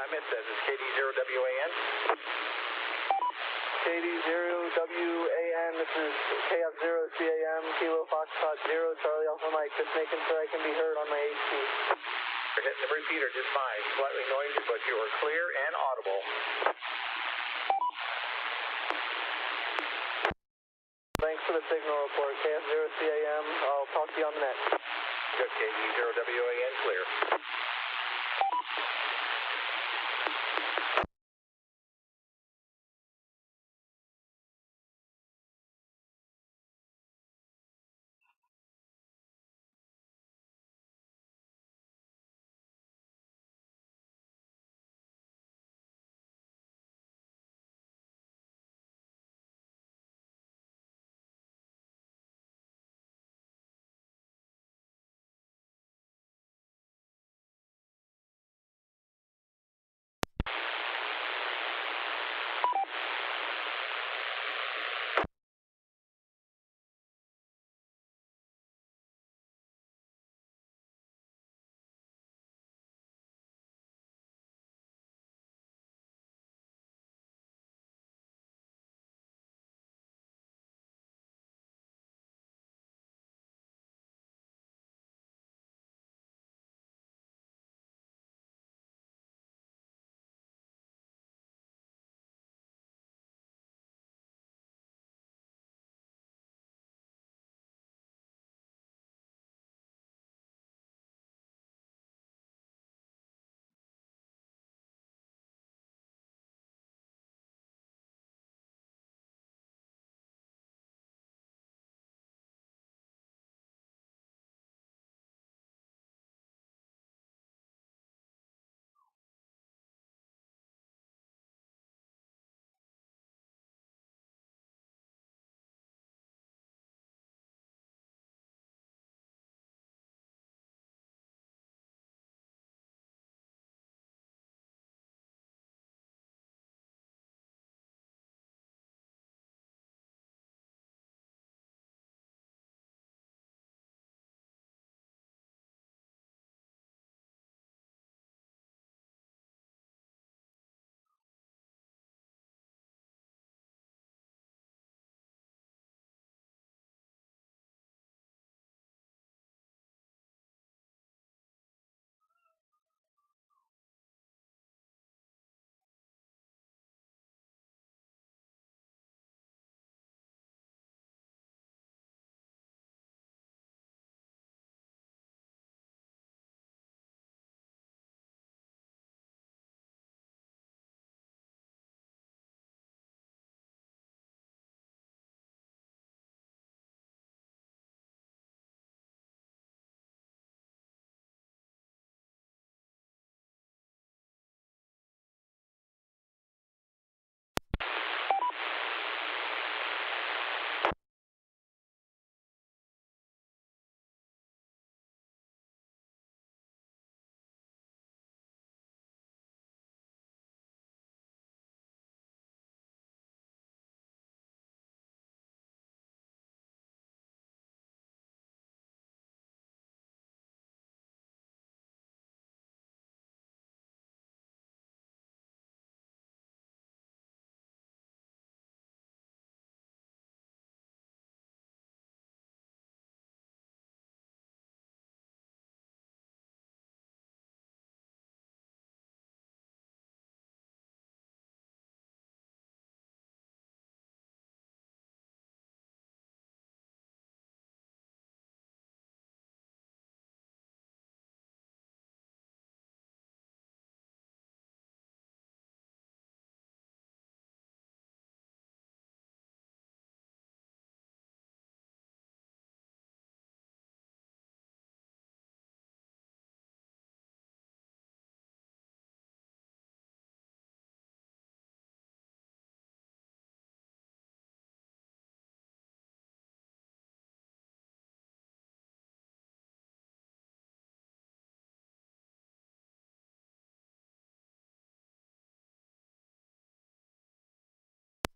time. It says it's KD0WAN. KD0WAN, this is KF0CAM, Kilo Foxtrot 0, Charlie Alpha Mike, just making sure I can be heard on my HT. You're hitting the repeater just fine. Slightly noisy, but you are clear and audible. Thanks for the signal report, KF0CAM. I'll talk to you on the net. Good, KD0WAN, clear.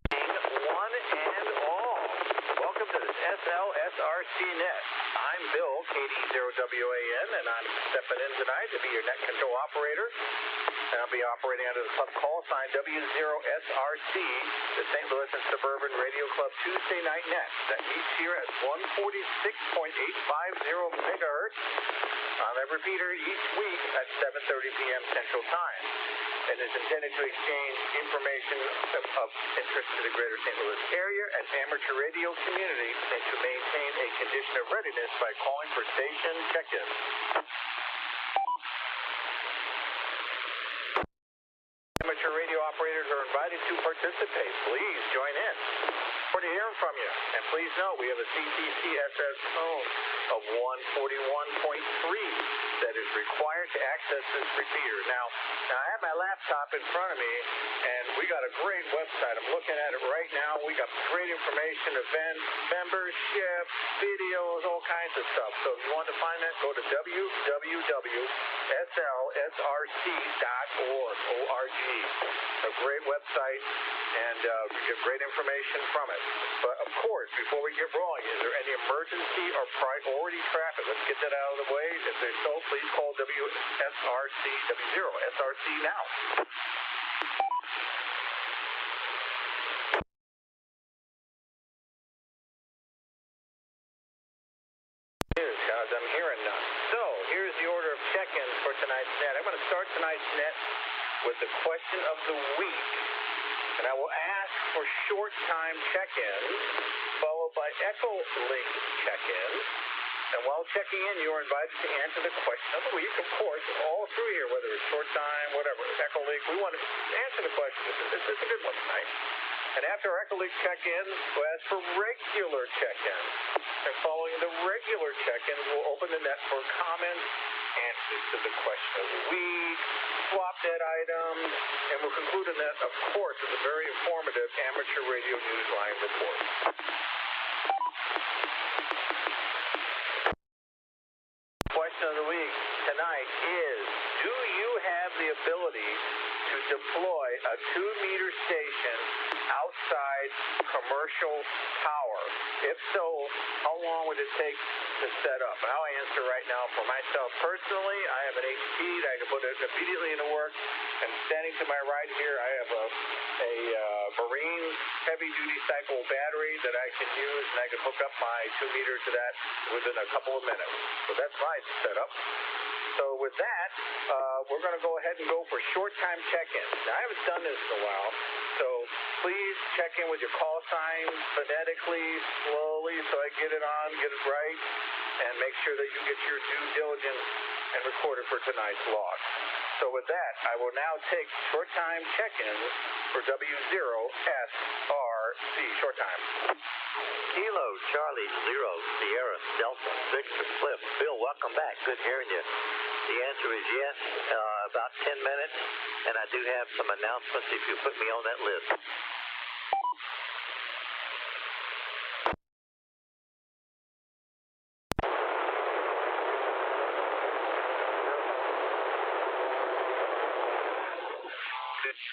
One and all, welcome to this SLSRC Net. I'm I'm Bill, KD0WAN, and I'm stepping in tonight to be your net control operator. And I'll be operating under the club call sign W0SRC, the St. Louis and Suburban Radio Club Tuesday night net that meets here at 146.850 megahertz on the repeater each week at 7:30 p.m. Central Time. And is intended to exchange information of interest to the greater St. Louis area and amateur radio community and to maintain a condition of readiness by calling for station check-in. Amateur radio operators are invited to participate. Please join in. We're to hear from you. And please note, we have a CTC SS tone of 141.3 that is required to access this repeater. Now I have my laptop in front of me, and we got a great website. I'm looking at it right now. We got great information, events, membership, videos, all kinds of stuff. So if you want to find that, go to www.slsrc.org. A great website, and you get great information from it. But of course, before we get rolling, is there any emergency or priority traffic? Let's get that out of the way. If there's so, please call W0SRC now. Because I'm hearing none. So here's the order of check-ins for tonight's net. I'm going to start tonight's net with the question of the week, and I will ask for short time check-ins, followed by echo link check-ins. And while checking in, you are invited to answer the question of the week, of course, all through here, whether it's short time, whatever, echo link. We want to answer the question. This is a good one tonight. And after echo link check-ins, we'll ask for regular check-ins. And following the regular check-ins, we'll open the net for comments, answers to the question of the week, swap dead items, and we'll conclude the net, of course, with a very informative amateur radio newsline report. Question of the week tonight is, do you have the ability to deploy a 2-meter station outside commercial power? If so, how long would it take to set up? And I'll answer right now for myself personally. I have an HP that I can put it immediately into work. And standing to my right here, I have a Marine heavy-duty cycle battery that I can use, and I can hook up my 2-meter to that within a couple of minutes. So that's my setup. So with that, we're going to go ahead and go for short time check-ins. Now, I haven't done this in a while, so please check in with your call sign phonetically, slowly, so I get it on, get it right, and make sure that you get your due diligence and record it for tonight's log. So with that, I will now take short time check-ins for W0SRC, short time. Kilo, Charlie, 0, Sierra, Delta, Victor, Cliff. Bill, welcome back. Good hearing you. The answer is yes, about 10 minutes, and I do have some announcements if you put me on that list.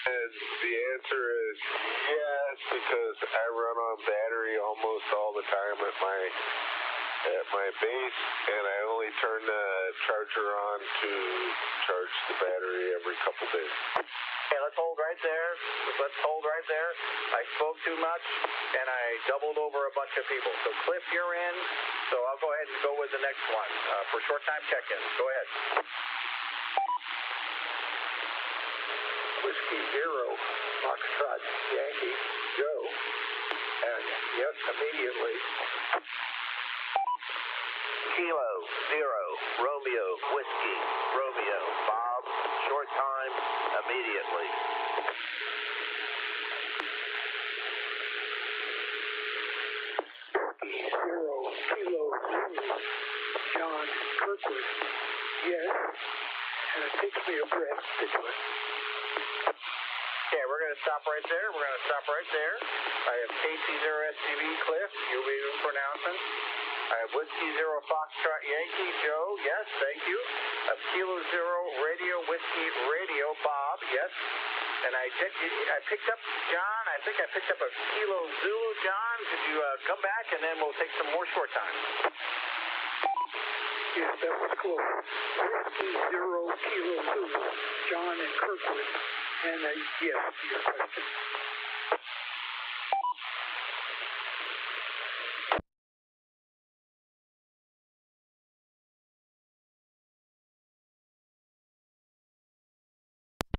And the answer is yes, because I run on battery almost all the time at my base, and I only turn the charger on to charge the battery every couple days. Okay, let's hold right there. Let's hold right there. I spoke too much, and I doubled over a bunch of people. So, Cliff, you're in. So I'll go ahead and go with the next one for short time check-ins. Go ahead. Whiskey 0, Foxtrot Yankee, Joe, and yes, immediately. Kilo, 0, Romeo, Whiskey, Romeo, Bob, short time, immediately. Whiskey 0, Kilo, Zulu, John, Kirkwood, yes, and it takes me a breath to do it. Okay, we're going to stop right there. We're going to stop right there. I have KC0STV, Cliff. You'll be doing pronouncement. I have Whiskey 0, Foxtrot Yankee, Joe. Yes, thank you. I have Kilo 0, Radio, Whiskey, Radio, Bob. Yes. And I picked up John. I think I picked up a Kilo Zulu. John, could you come back, and then we'll take some more short time. Yes, that was close. Whiskey 0 Kilo Zulu, John in Kirkwood. And yes to your question.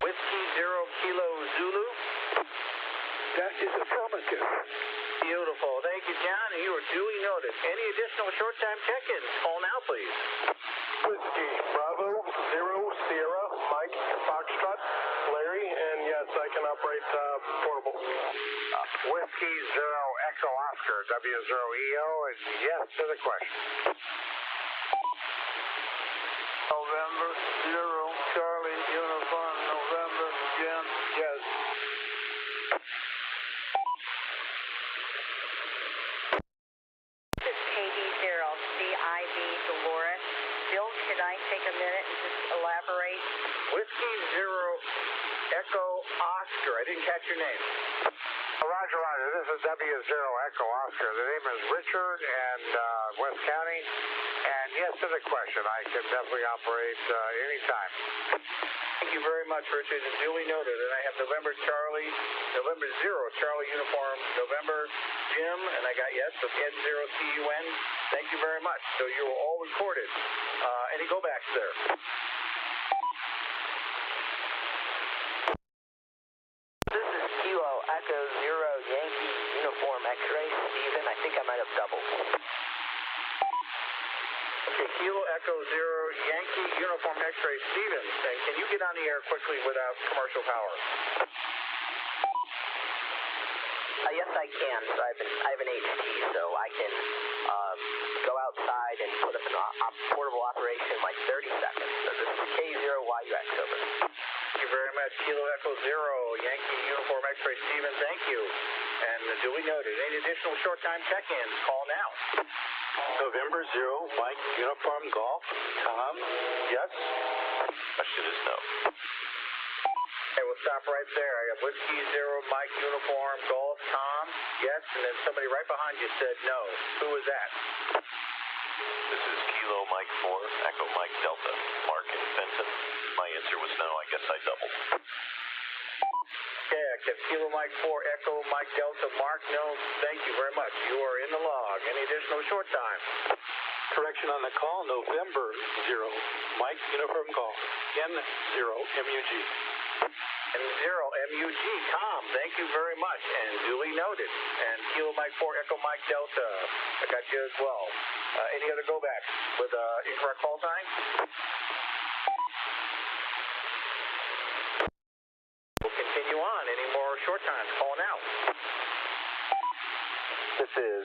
Whiskey 0 Kilo Zulu. That is affirmative. Beautiful. Thank you, John, and you are duly noted. Any additional short-time check-ins? Call now, please. Whiskey Bravo 0 Sierra Mike Foxtrot Larry, and yes, I can operate portable. Whiskey 0 Echo Oscar W0EO, and yes to the question. November 0 Charlie Uniform November Jim. Yes. This is KD0 CIB Dolores. Bill, could I take a minute and just elaborate? Whiskey 0 Echo Oscar. I didn't catch your name. Roger, Roger. This is W0 Echo Oscar. The name is Richard and West County. And yes to the question. I can definitely operate anytime. Thank you very much, Richard. It's duly noted. And I have November 0 Charlie Uniform, November Jim, and I got yes from N0CUN. Thank you very much. So you were all recorded. Any go backs there? This is Kilo Echo 0 Yankee Uniform X-Ray Steven. I think I might have doubled. Okay, Kilo Echo 0 Yankee Uniform X-Ray Stevens. And can you get on the air quickly without commercial power? Yes, I can. So I have an HT, so I can go outside and put up a portable operation in like 30 seconds. So this is K0YUX, over. Thank you very much, Kilo Echo 0 Yankee Uniform X-Ray Stevens. Thank you. And duly noted. Any additional short-time check-ins? Call now. November 0 Mike Uniform Golf. Tom, yes? Question is no. Okay, we'll stop right there. I got Whiskey 0 Mike Uniform Golf. Tom, yes. And then somebody right behind you said no. Who was that? This is Kilo Mike 4, Echo Mike Delta, Mark in Benton. My answer was no. I guess I doubled. Okay, I kept Kilo Mike 4, Echo Mike Delta, Mark. No, thank you very much. You are in the log. Any additional short time? Correction on the call, November 0 Mike Uniform Golf, N0 MUG. And 0 MUG, Tom, thank you very much, and duly noted. And Kilo Mike 4, Echo Mike Delta, I got you as well. Any other go backs with incorrect call sign? We'll continue on. Any more short times? Call now. This is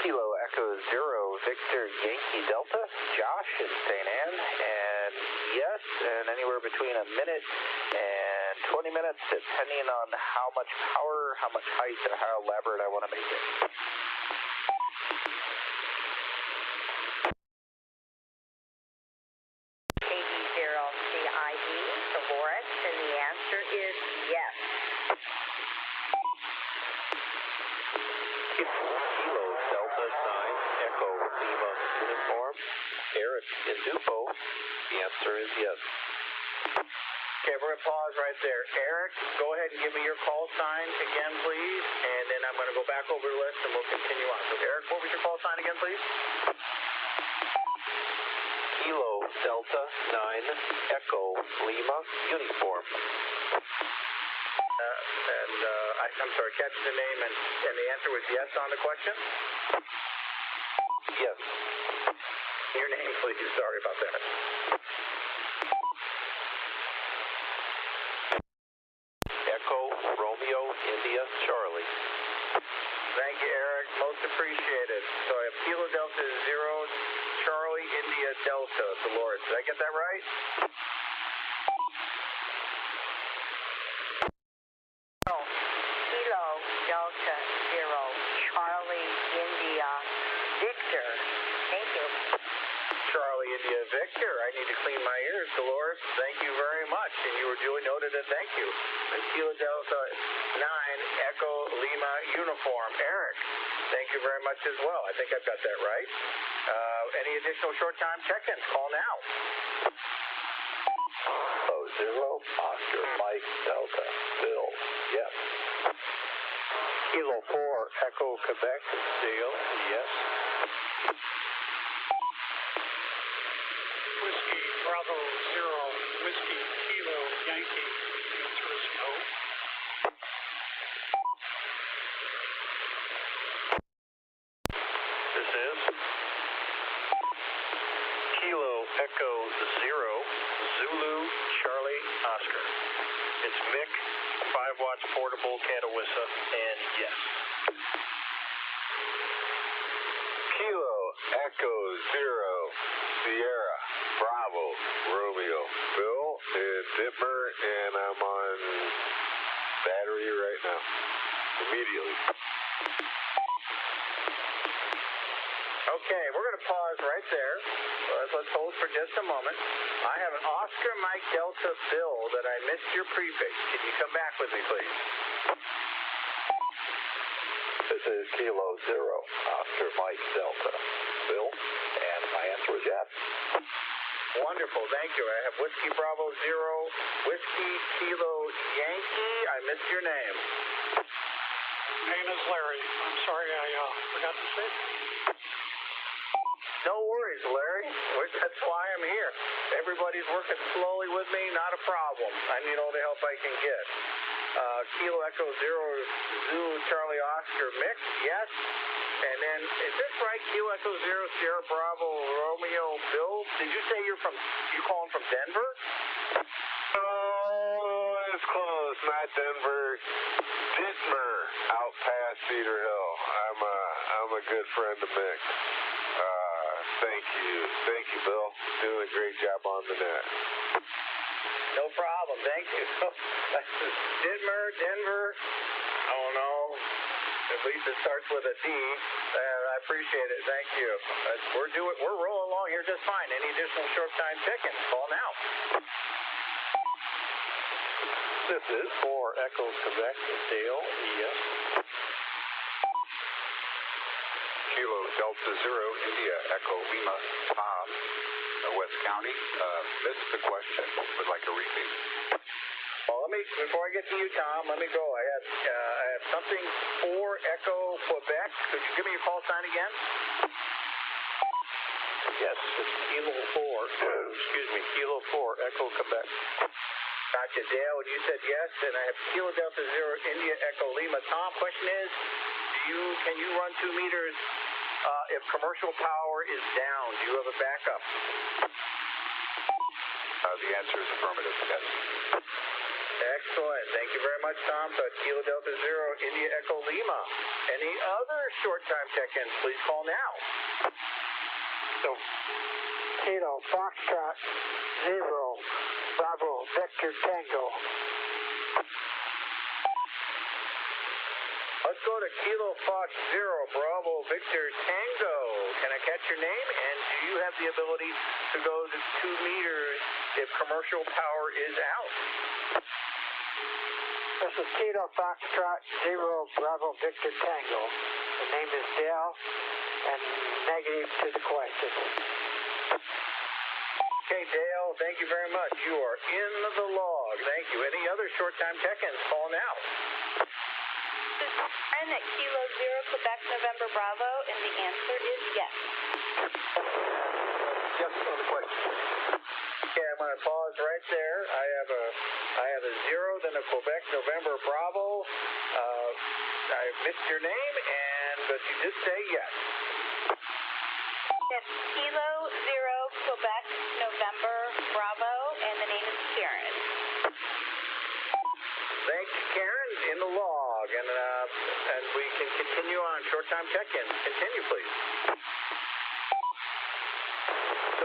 Kilo Echo 0 Victor Yankee Delta, Josh in St. Anne, and yes, and anywhere between a minute and 20 minutes, depending on how much power, how much height, or how elaborate I want to make it. KD0 CIB Dolores, and the answer is yes. Kilo Delta 9 Echo Lima Uniform, Eric in Dupo. The answer is yes. Okay, we're going to pause right there. Eric, go ahead and give me your call sign again, please, and then I'm going to go back over the list and we'll continue on. So, Eric, what was your call sign again, please? Kilo Delta 9 Echo Lima Uniform. I'm sorry, catch the name, and the answer was yes on the question? Yes. Your name, please. Sorry about that. Echo Romeo India Charlie. Thank you, Eric. Most appreciated. So I have Kilo Delta 0 Charlie India Delta, Dolores. Did I get that right? Kilo Delta 0 Charlie India Victor. Thank you. Charlie India Victor. I need to clean my ears, Dolores. Thank you very much. much, and you were duly noted, and thank you. And Kilo Delta 9 Echo Lima uniform. Eric, thank you very much as well. I think I've got that right. Any additional short time check-ins? Call now. 0, Oscar, Mike, Delta, Bill, yes. Kilo 4, Echo, Quebec, Dale, yes. Whiskey Bravo 0, Whiskey Kilo Yankee. The answer is no. This is Kilo Echo 0, Zulu Charlie Oscar. It's Mick, 5 watts portable Catawissa, and yes. Kilo Echo 0 Sierra Bravo Romeo Bill in Ditmer, and I'm on battery right now. Immediately. Okay, we're going to pause right there. Let's hold for just a moment. I have an Oscar Mike Delta Bill that I missed your prefix. Can you come back with me, please? This is Kilo 0, Oscar Mike Delta, Bill, and my answer is yes. Wonderful, thank you. I have Whiskey Bravo 0, Whiskey Kilo Yankee. I missed your name. Name is Larry. I'm sorry I forgot to say it. No worries, Larry. That's why I'm here. Everybody's working slowly with me. Not a problem. I need all the help I can get. Kilo Echo 0, Zulu Charlie Oscar Mick, yes. And then, is this right? Kilo Echo 0, Sierra Bravo Romeo Bill. Did you say you're calling from Denver? Oh, it's close. Not Denver. Ditmer, out past Cedar Hill. I'm a good friend of Mick. Thank you, Bill. Doing a great job on the net. No problem. Thank you. Ditmer, Denver. I don't know. At least it starts with a D. I appreciate it. Thank you. We're rolling along here just fine. Any additional short time check-ins? Call now. This is 4 Echo, Quebec, Dale, yes. Kilo Delta 0, India, Echo Lima, Tom, West County. Missed the question. Would like a repeat. Well, before I get to you, Tom, let me go. I have something for Echo Quebec. Could you give me your call sign again? Yes, it's Kilo 4, Kilo 4, Echo, Quebec. Gotcha, Dale. You said yes, and I have Kilo Delta 0, India, Echo Lima. Tom, question is, can you run 2 meters if commercial power is down? Do you have a backup? The answer is affirmative, yes. Excellent. Thank you very much, Tom. So it's Kilo Delta 0, India, Echo Lima. Any other short time check-ins, please call now. So, Kilo Foxtrot 0, Bravo Victor Tango. Let's go to Kilo Fox 0, Bravo Victor Tango. Can I catch your name? And do you have the ability to go to 2 meters if commercial power is out? This is Kilo Foxtrot 0, Bravo Victor Tango. The name is Dale, and negative to the question. Okay, Dale, thank you very much. You are in the log. Thank you. Any other short time check-ins? Call now. This is Karen at Kilo 0, Quebec, November, Bravo, and the answer is yes. Yes on the question. Okay, I'm going to pause right there. I have a 0, then a Quebec, November, Bravo. I missed your name, but you did say yes. It's Kilo 0, Quebec, November, Bravo, and the name is Karen. Thank you, Karen, in the log, and we can continue on short time check-ins. Continue, please.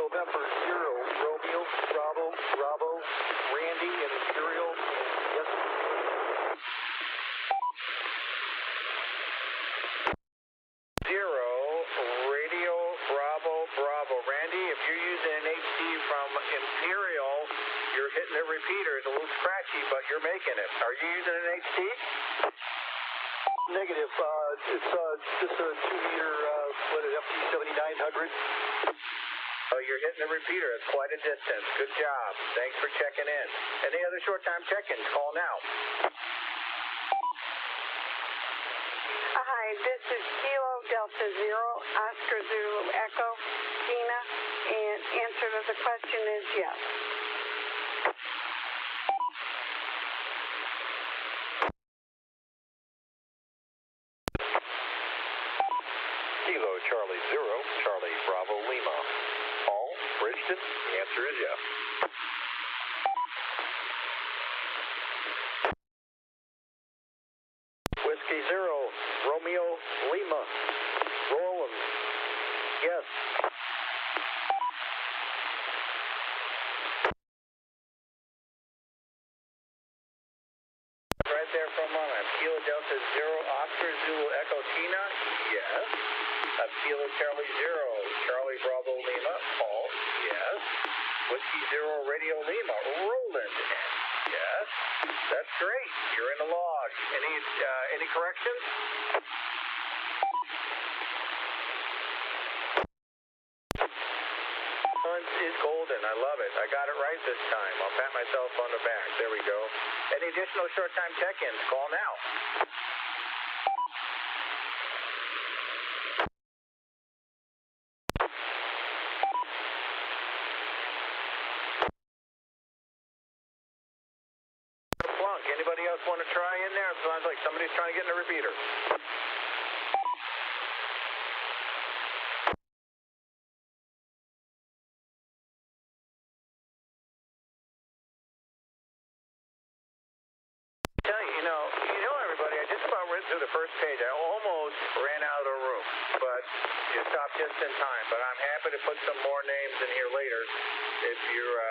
November 0, Romeo, Bravo, Randy, and Imperial, yes. 0, Radio, Bravo. Randy, if you're using an HD from Imperial, you're hitting the repeater is a little scratchy, but you're making it. Are you using an HT? Negative. It's just a 2-meter, FT7900. Oh, you're hitting the repeater. That's quite a distance. Good job. Thanks for checking in. Any other short-time check-ins? Call now. Hi, this is Kilo Delta Zero, Oscar Zulu Echo, Tina, and answer to the question is yes. Kilo Charlie Zero, Charlie Bravo Lima. Paul, Bridgeton, the answer is yes. Whiskey Zero, Romeo Lima, Roland. Yes. Right there for a moment. Kilo Delta Zero, Oscar Zulu Echo Tina. Yes. Kilo Charlie Zero, Charlie Bravo Lima. Paul. Yes. Whiskey Zero Radio Lima. Roland. Yes. That's great. You're in the log. Any corrections? Hunt is golden. I love it. I got it right this time. I'll pat myself on the back. There we go. Any additional short-time check-ins? Call now. Plunk. Anybody else want to try in there? It sounds like somebody's trying to get in a repeater. Everybody, I just about went through the first page. I almost ran out of the room, but you stopped just in time. But I'm happy to put some more names in here later. If you're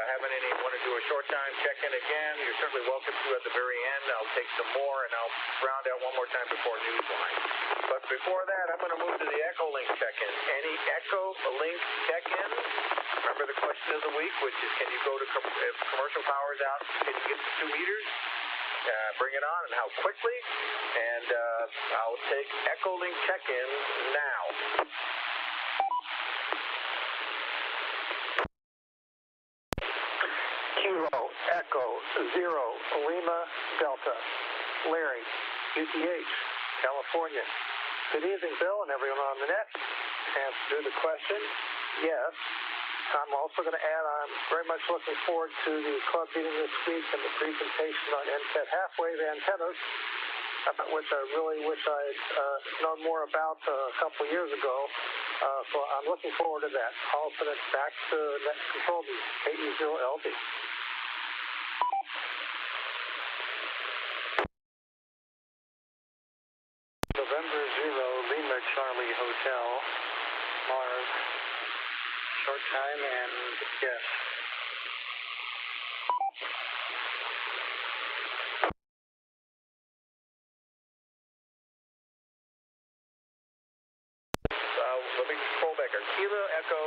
want to do a short time check-in again, you're certainly welcome to at the very end. I'll take some more, and I'll round out one more time before Newsline. But before that, I'm going to move to the Echolink check-in. Any Echolink check-ins? Remember the question of the week, which is, can you go to if commercial power's out, can you get to 2 meters? Bring it on, and how quickly? And I'll take Echolink check-ins now. Kilo Echo Zero Lima Delta, Larry, UTH, California. Good evening, Bill, and everyone on the net. Answer to the question, yes. I'm also going to add, I'm very much looking forward to the club meeting this week and the presentation on NCAT half-wave antennas, about which I really wish I'd known more about a couple years ago. So I'm looking forward to that. I'll send it back to net control booth, KE0LD. November 0, Lima Charlie Hotel, Mars. Short time and yes. Let me scroll back here. Kilo Echo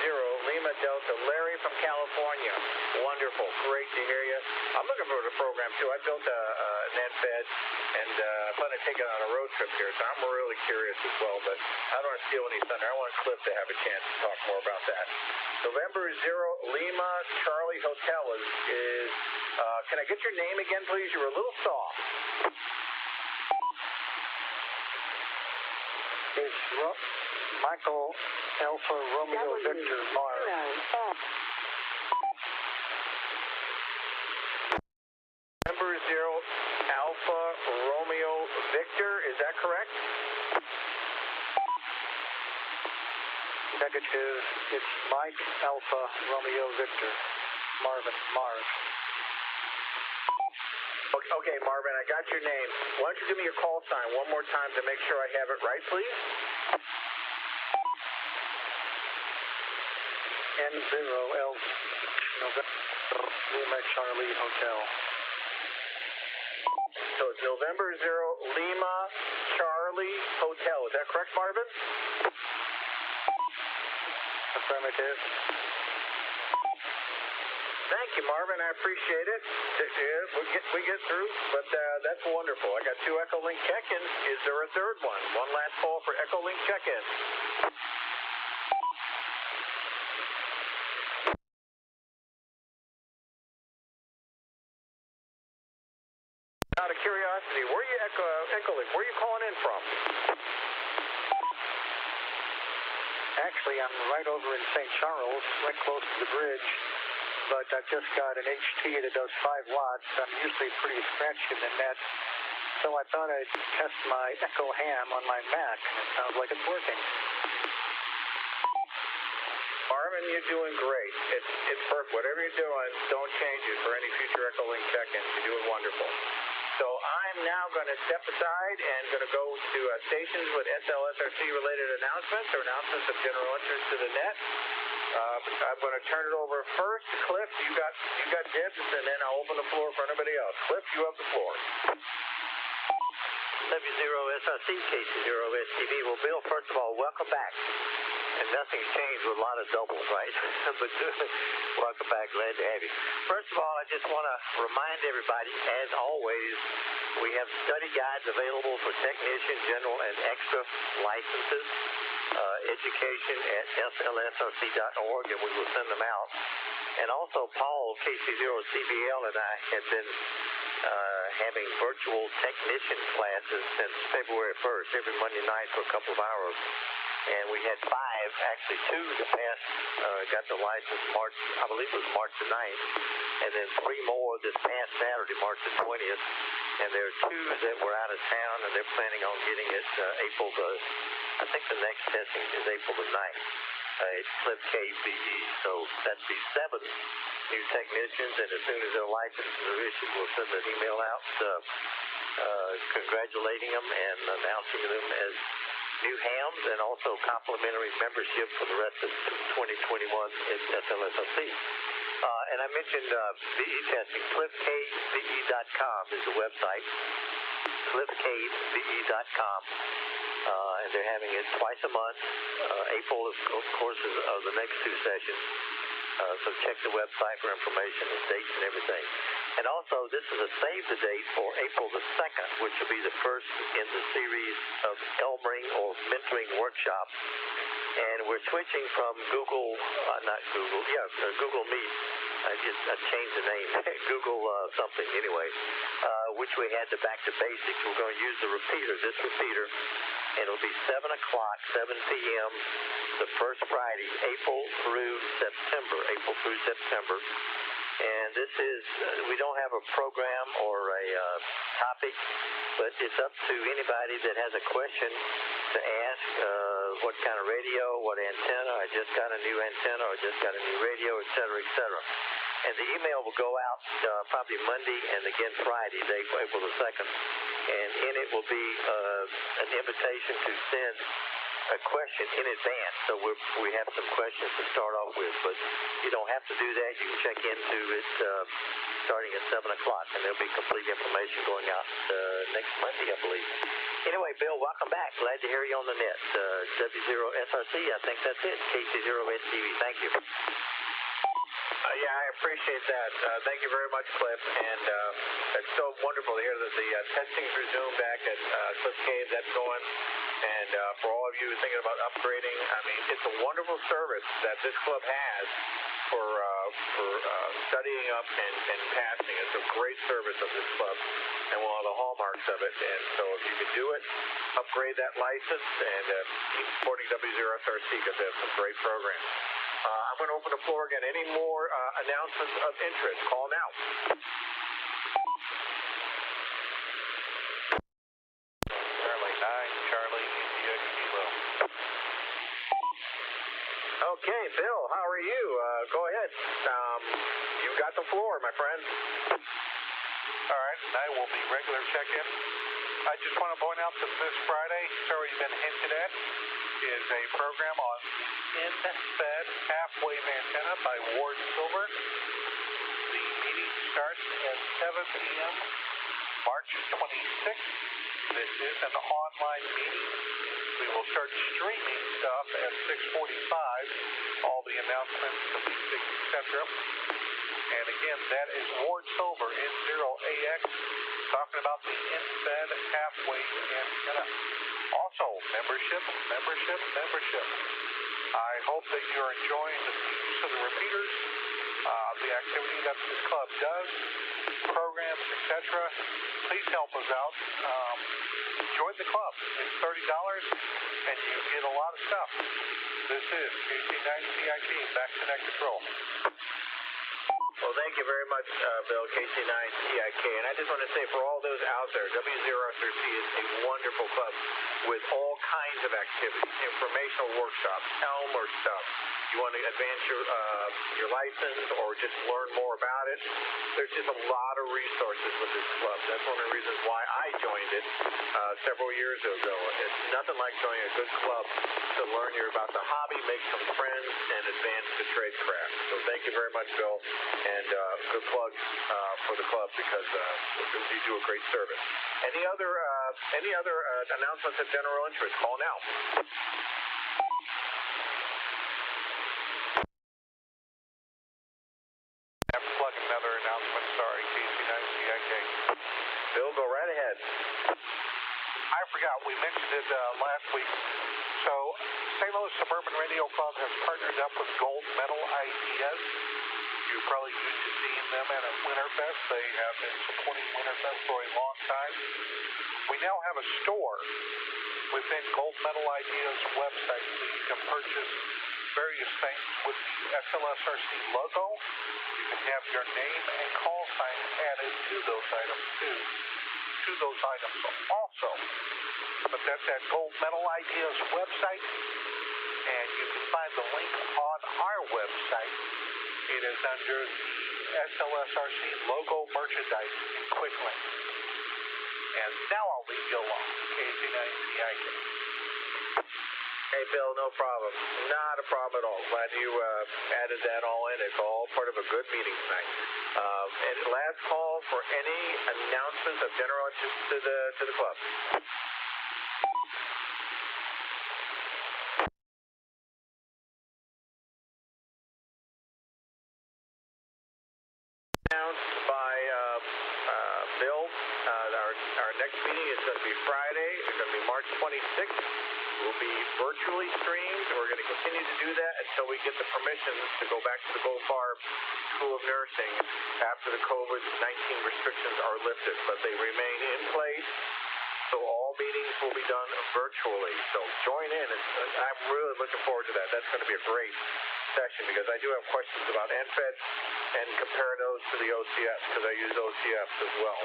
Zero Lima Delta, Larry from California. Wonderful. Great to hear you. I'm looking forward to the program too. I built a NetFed and I plan to take it on a road trip here, so I'm really curious as well. But I don't want to steal any thunder. I want Cliff to have a chance to talk more about that. November 0 Lima Charlie Hotel is can I get your name again, please? You were a little soft. It's Michael Alpha Romeo Victor Mars. November 0 Alpha Romeo Victor, is that correct? Negative. It's Mike Alpha Romeo Victor. Marvin Mars. Okay, Marvin, I got your name. Why don't you give me your call sign one more time to make sure I have it right, please? N0L November Lima Charlie Hotel. So it's November 0 Lima Charlie Hotel. Is that correct, Marvin? Affirmative. Thank Thank you, Marvin. I appreciate it. We get through, but that's wonderful. I got 2 Echolink check-ins. Is there a third one? One last call for Echolink check-in. Out of curiosity, where are you Echolink? Where are you calling in from? Actually, I'm right over in St. Charles, right close to the bridge, but I've just got an HT that does 5 watts. I'm usually pretty stretched in the net, so I thought I'd test my Echo Ham on my Mac, and it sounds like it's working. Marvin, you're doing great. It's perfect. Whatever you're doing, don't change it for any future Echolink check-ins. You're doing wonderful. So I'm now going to step aside and going to go to stations with SLSRC related announcements or announcements of general interest to the net. I'm going to turn it over first to Cliff. You got dibs, and then I'll open the floor for anybody else. Cliff, you have the floor. W0SRC, KC0STV. Well, Bill, first of all, welcome back. And nothing's changed with a lot of doubles, right? But welcome back. Glad to have you. First of all, I just want to remind everybody, as always, we have study guides available for technician, general, and extra licenses. Education at SLSRC.org, and we will send them out. And also, Paul, KC0CBL, and I have been having virtual technician classes since February 1st, every Monday night for a couple of hours. And we had 5, actually 2 that passed, got the license March, I believe it was March the 9th, and then 3 more this past Saturday, March the 20th. And there are 2 that were out of town, and they're planning on getting it April the, I think the next testing is April the 9th. It's Cliff KBE, so that's the 7th new technicians, and as soon as their licenses are issued, we'll send an email out congratulating them and announcing them as new hams, and also complimentary membership for the rest of 2021 at SLSRC. And I mentioned BE testing. CliffKBE.com is the website. CliffKBE.com. And they're having it twice a month. April, of course, is the next 2 sessions. So check the website for information and dates and everything. And also, this is a save the date for April the 2nd, which will be the first in the series of Elmering or mentoring workshops. And we're switching from Google Meet. I changed the name. Google something anyway, which we had to back to basics. We're going to use the repeater, this repeater, and it'll be 7 o'clock, 7 p.m. the first Friday, April through September. And this is, we don't have a program or a topic, but it's up to anybody that has a question to ask what kind of radio, what antenna, I just got a new antenna, or just got a new radio, et cetera, et cetera. And the email will go out probably Monday and again Friday, April the 2nd. And in it will be an invitation to send a question in advance. So we have some questions to start off with, but you don't have to do that. You can check into it starting at 7 o'clock, and there'll be complete information going out next Monday, I believe. Anyway, Bill, welcome back. Glad to hear you on the net. W0SRC, I think that's it. KC0STV. Thank you. Yeah, I appreciate that. Thank you very much, Cliff. And it's so wonderful to hear that the testing's resumed back at Cliff Cave. That's going. And for all of you thinking about upgrading, I mean, it's a wonderful service that this club has for studying up and passing. It's a great service of this club and one of the hallmarks of it. And so if you can do it, upgrade that license and keep supporting W0SRC because they have some great programs. I'm going to open the floor again. Any more announcements of interest? Call now. Okay, Bill, how are you? Go ahead. You got the floor, my friend. All right, tonight will be regular check-in. I just want to point out that this Friday, it's already been hinted at, is a program on in-bed half-wave antenna by Ward Silver. The meeting starts at 7 p.m. March 26th. This is an online meeting. We will start streaming stuff at 6:45, all the announcements, the meetings, etc. And again, that is Ward Silver, N0AX, talking about the InFed halfway antenna. Also, membership. I hope that you're enjoying the use of the repeaters, the activity that this club does, programs, etc. Please help us out. Join the club. It's $30 and you get a lot of stuff. This is KC9CIK, back to net control. Well, thank you very much, Bill, KC9CIK. And I just want to say for all those out there, SLSRC is a wonderful club with all kinds of activities, informational workshops, Elmer stuff. You want to advance your license or just learn more about it, there's just a lot of resources with this club. That's one of the reasons why I joined it several years ago. It's nothing like joining a good club to learn about the hobby, make some friends, and advance the tradecraft. So thank you very much, Bill, and good plug for the club because you do a great service. Any other announcements of general interest? Call now. Plug another announcement. Sorry, KC9CIK. Bill, go right ahead. I forgot. We mentioned it last week. So, St. Louis Suburban Radio Club has partnered up with Gold Medal Ideas. You're probably used to seeing them at a Winterfest. They have been supporting Winterfest for a long time. We now have a store within Gold Medal Ideas website where you can purchase various things with the SLSRC logo. You can have your name and call sign added to those items also. But that's at Gold Medal Ideas website, and you can find the link on our website. It is under the SLSRC logo merchandise quick link. And now I'll leave you alone. KC9CIK. Hey, Bill, no problem. Not a problem at all. Glad you added that all in. It's all part of a good meeting tonight. And last call for any announcements of general interest to the club. Announced by Bill, our next meeting is going to be Friday. It's going to be March 26th. We'll be virtually streamed. We're going to continue to do that until we get the permissions to go back to the Goldfarb School of Nursing after the COVID-19 restrictions are lifted. But they remain in place, so all meetings will be done virtually. So join in. I'm really looking forward to that. That's going to be a great session because I do have questions about NFED and compare those to the OCS because I use OCS as well.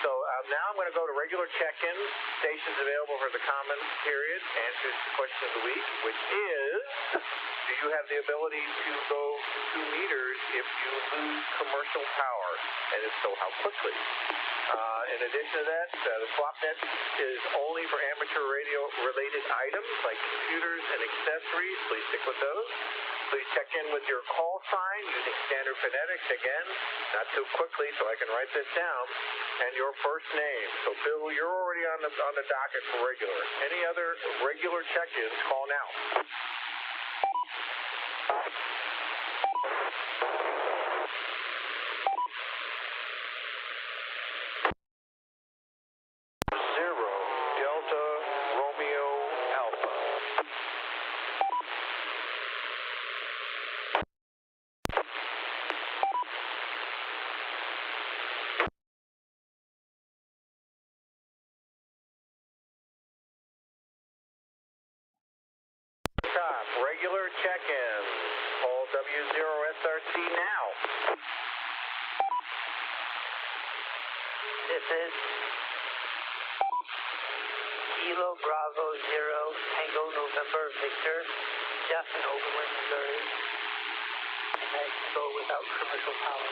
So now I'm going to go to regular check-ins, stations available for the common period, answers the question of the week, which is, do you have the ability to go 2 meters if you lose commercial power? And if so, how quickly? In addition to that, the SwapNet is only for amateur radio-related items like computers and accessories. Please stick with those. Please check in with your call sign using standard phonetics. Again, not too quickly so I can write this down. And your first name. So, Bill, you're already on the docket for regular. Any other regular check-ins, call now. Regular check-in. Call W0SRC now. This is Kilo Bravo 0 Tango November Victor, Jeff in Overland, Missouri. And I go without commercial power.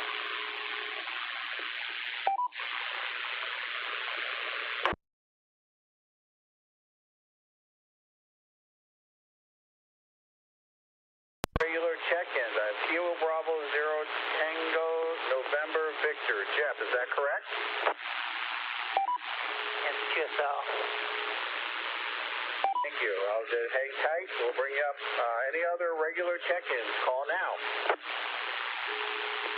Regular check-ins. I have Kilo Bravo 0 Tango November Victor. Jeff, is that correct? And QSL. Thank you. I'll just hang tight. We'll bring you up. Any other regular check-ins? Call now.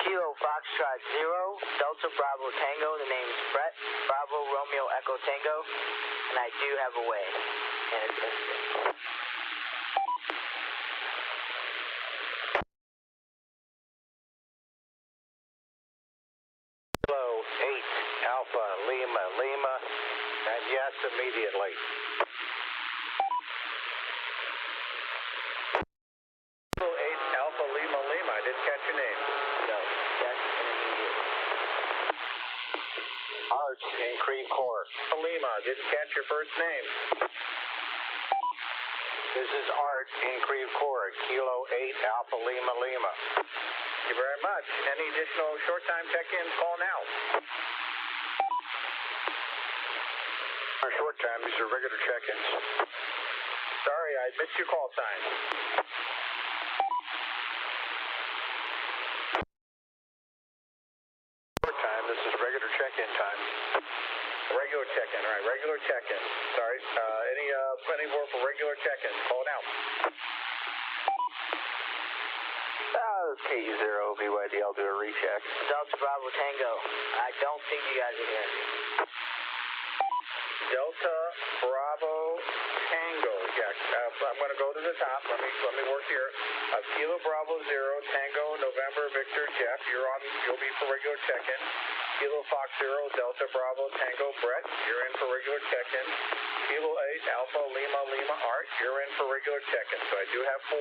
Kilo Foxtrot 0, Delta Bravo Tango, the name's Brett, Bravo Romeo Echo Tango, and I do have a way. And it's instant. Kilo 8 Alpha Lima Lima, and yes immediately. Kilo 8 Alpha Lima Lima, I didn't catch your name. So, yes and immediate. Arch in Creve Coeur. Lima, didn't catch your first name. This is Art in Creve Coeur, Kilo 8 Alpha Lima Lima. Thank you very much. Any additional short time check-ins, call now. Our short time, these are regular check-ins. Sorry, I missed your call sign. Short time, this is regular check-in time. Regular check-in, all right, regular check-in. Sorry, any more for regular check-ins, call now. KU0, BYD, I'll do a recheck. Delta Bravo Tango, I don't think you guys are hearing me. Delta Bravo Tango, yeah, I'm going to go to the top. Let me work here. Kilo Bravo 0 Tango November Victor Jeff, you'll be for regular check-in. Kilo Fox 0 Delta Bravo Tango Brett, you're in for regular check-in. Kilo 8 Alpha Lima Lima Art, you're in for regular check-in. So I do have 4,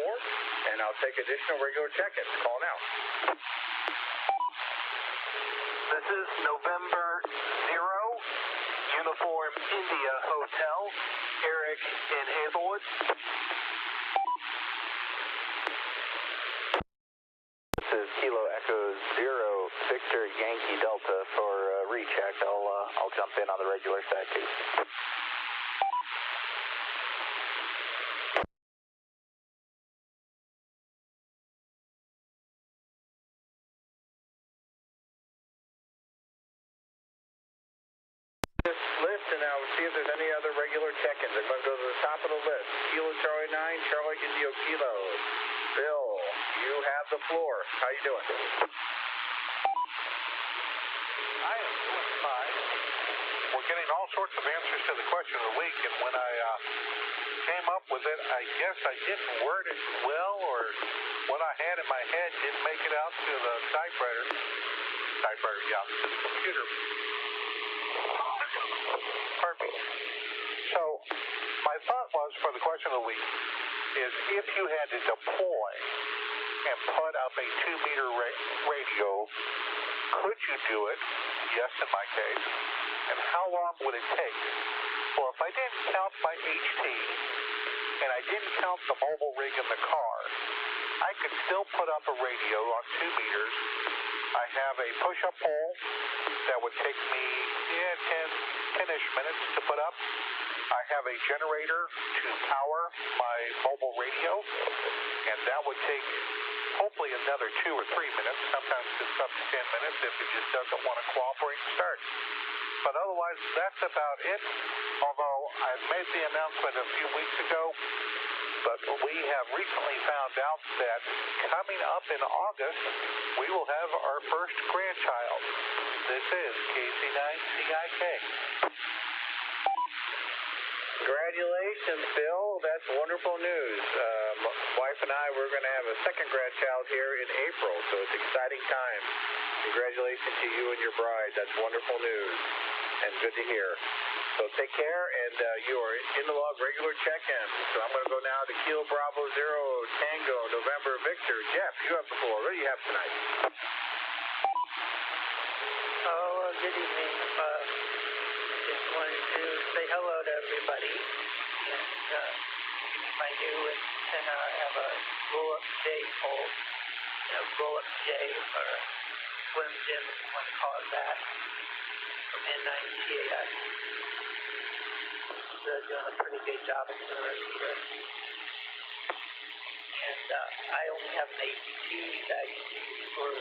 and I'll take additional regular check-ins. Call now. This is November 0, Uniform India Hotel, Eric in Hazelwood. This is Kilo Echo 0 Victor Yankee Delta for recheck. I'll jump in on the regular side too. This list, and I'll see if there's any other regular check-ins. I'm going to go to the top of the list. Kilo Charlie 9, Charlie Indio Kilo. Bill, you have the floor. How you doing? I am doing fine. We're getting all sorts of answers to the question of the week, and when I came up with it, I guess I didn't word it well, or what I had in my head didn't make it out to the typewriter. Yeah, to the computer. Perfect. So, my thought was for the question of the week is if you had to deploy and put up a 2-meter radio, could you do it? Yes, in my case. And how long would it take? Well, if I didn't count my HT and I didn't count the mobile rig in the car, I could still put up a radio on 2 meters. I have a push-up pole that would take me 10-ish minutes to put up. I have a generator to power my mobile radio, and that would take hopefully another 2 or 3 minutes, sometimes just up to 10 minutes if it just doesn't want to cooperate and start. But otherwise, that's about it, although I made the announcement a few weeks ago, but we have recently found out that coming up in August, we will have our first grandchild. This is KC9CIK. Congratulations, Bill. That's wonderful news. Wife and I, we're going to have a second grandchild here in April, so it's exciting time. Congratulations to you and your bride. That's wonderful news and good to hear. So take care, and you are in the log regular check-in. So I'm going to go now to Kilo Bravo 0 Tango November Victor. Jeff, you have the floor. What do you have tonight? Good evening. Just wanted to say hello to everybody. And my new antenna, I have a roll-up J pole, roll-up J, or Slim Jim, if you want to call it that, from N9TAS. They're doing a pretty good job at the receiver. And I only have an APT that I can use for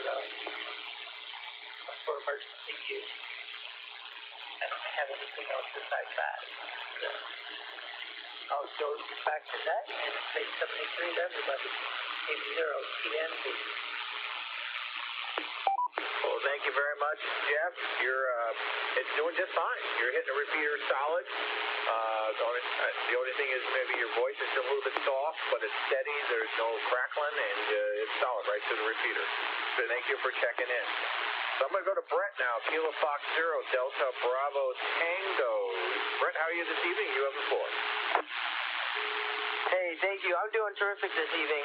emergency use. I don't have anything else besides that. So I'll go back to that and say 73 to everybody. 80 TNB. Thank you very much, Jeff. You're it's doing just fine. You're hitting the repeater solid. The only thing is maybe your voice is still a little bit soft, but it's steady. There's no crackling, and it's solid right to the repeater. So thank you for checking in. So I'm going to go to Brett now. Kilo Fox 0, Delta Bravo Tango. Brett, how are you this evening? You have the floor. Hey, thank you. I'm doing terrific this evening.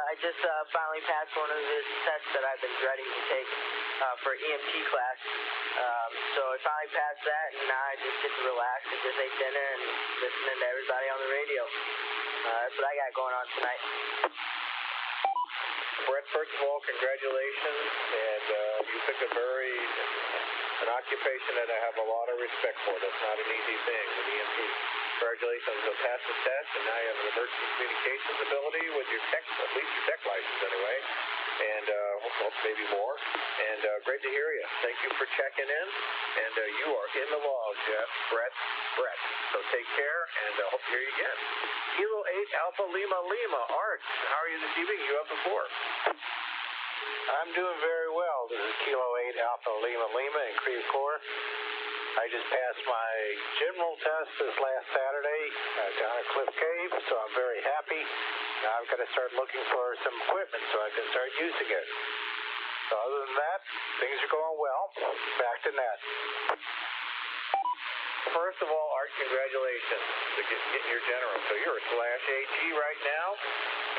I just finally passed one of the tests that I've been dreading to take for EMT class. So I finally passed that, and now I just get to relax and just eat dinner and listening to everybody on the radio. That's what I got going on tonight. Brett, first of all, congratulations, and you picked an occupation that I have a lot of respect for. That's not an easy thing with EMT. Congratulations, you'll pass the test, and now you have an emergency communications ability with your tech, at least your tech license anyway, and maybe more. And great to hear you. Thank you for checking in, and you are in the log, Jeff, Brett. So take care, and hope to hear you again. Kilo 8 Alpha Lima Lima. Art, how are you this evening? You have the floor. I'm doing very well. This is Kilo 8 Alpha Lima Lima in Creve Coeur. I just passed my general test this last Saturday down at Cliff Cave, so I'm very happy. Now I've got to start looking for some equipment so I can start using it. So other than that, things are going well. Back to net. First of all, Art, congratulations to getting your general. So you're a /AG right now,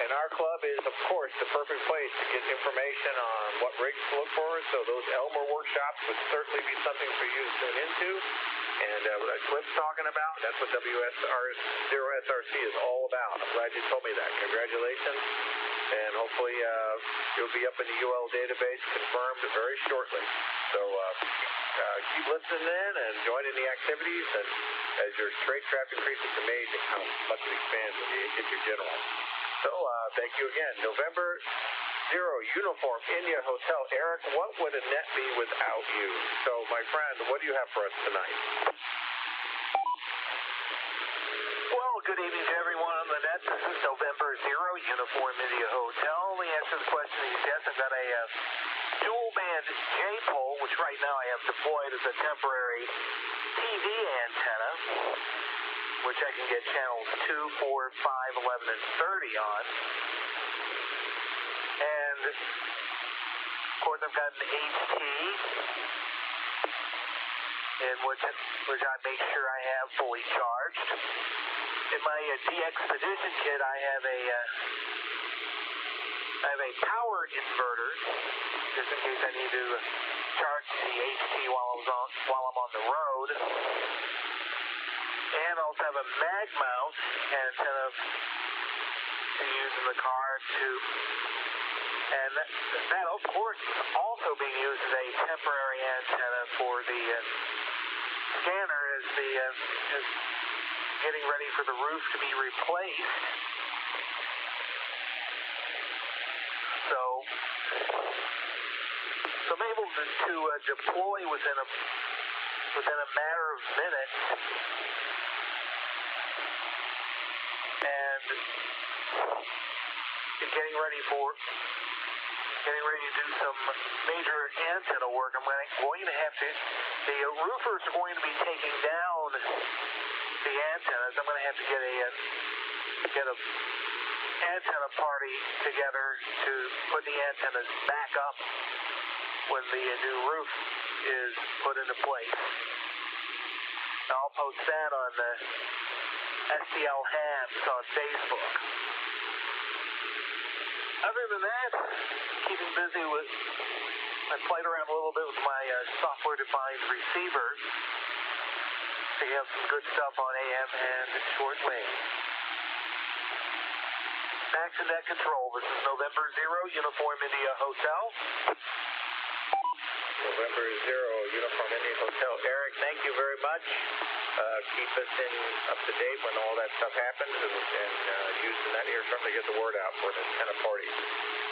and our club is, of course, the perfect place to get information on what rigs to look for. So those Elmer workshops would certainly be something for you to tune into. And what Cliff's talking about, that's what SLSRC is all about. I'm glad you told me that. Congratulations. And hopefully you'll be up in the UL database confirmed very shortly. So keep listening in and joining the activities. And as your straight traffic increases, it's amazing how much it expands when you get your general. So thank you again. November 0 Uniform India Hotel. Eric, what would a net be without you? So my friend, what do you have for us tonight? Well, good evening to everyone on the net. This is November 0 Uniform India Hotel. The answer to the question is yes. I've got a dual band J-pole, which right now I have deployed as a temporary TV antenna, which I can get channels 2, 4, 5, 11, and 30 on. And, of course, I've got an HT, in which I make sure I have fully charged. In my DXpedition kit, I have a power inverter, just in case I need to charge the HT while I'm on the road. And I also have a mag mount antenna to use in the car and that of course is also being used as a temporary antenna for the scanner as getting ready for the roof to be replaced. So I'm able to deploy within a matter of minutes. And getting ready to do some major antenna work. I'm going to have to, the roofers are going to be taking down the antennas. I'm going to have to get a antenna party together to put the antennas back up when the new roof is put into place. I'll post that on the STL Hams on Facebook. Other than that, keeping busy with, I played around a little bit with my software-defined receiver to have some good stuff on AM and shortwave. Back to net control. This is November 0 Uniform India Hotel. November 0 Uniform India Hotel. Eric, thank you very much. Keep us up to date when all that stuff happens, and using that here certainly get the word out for the antenna parties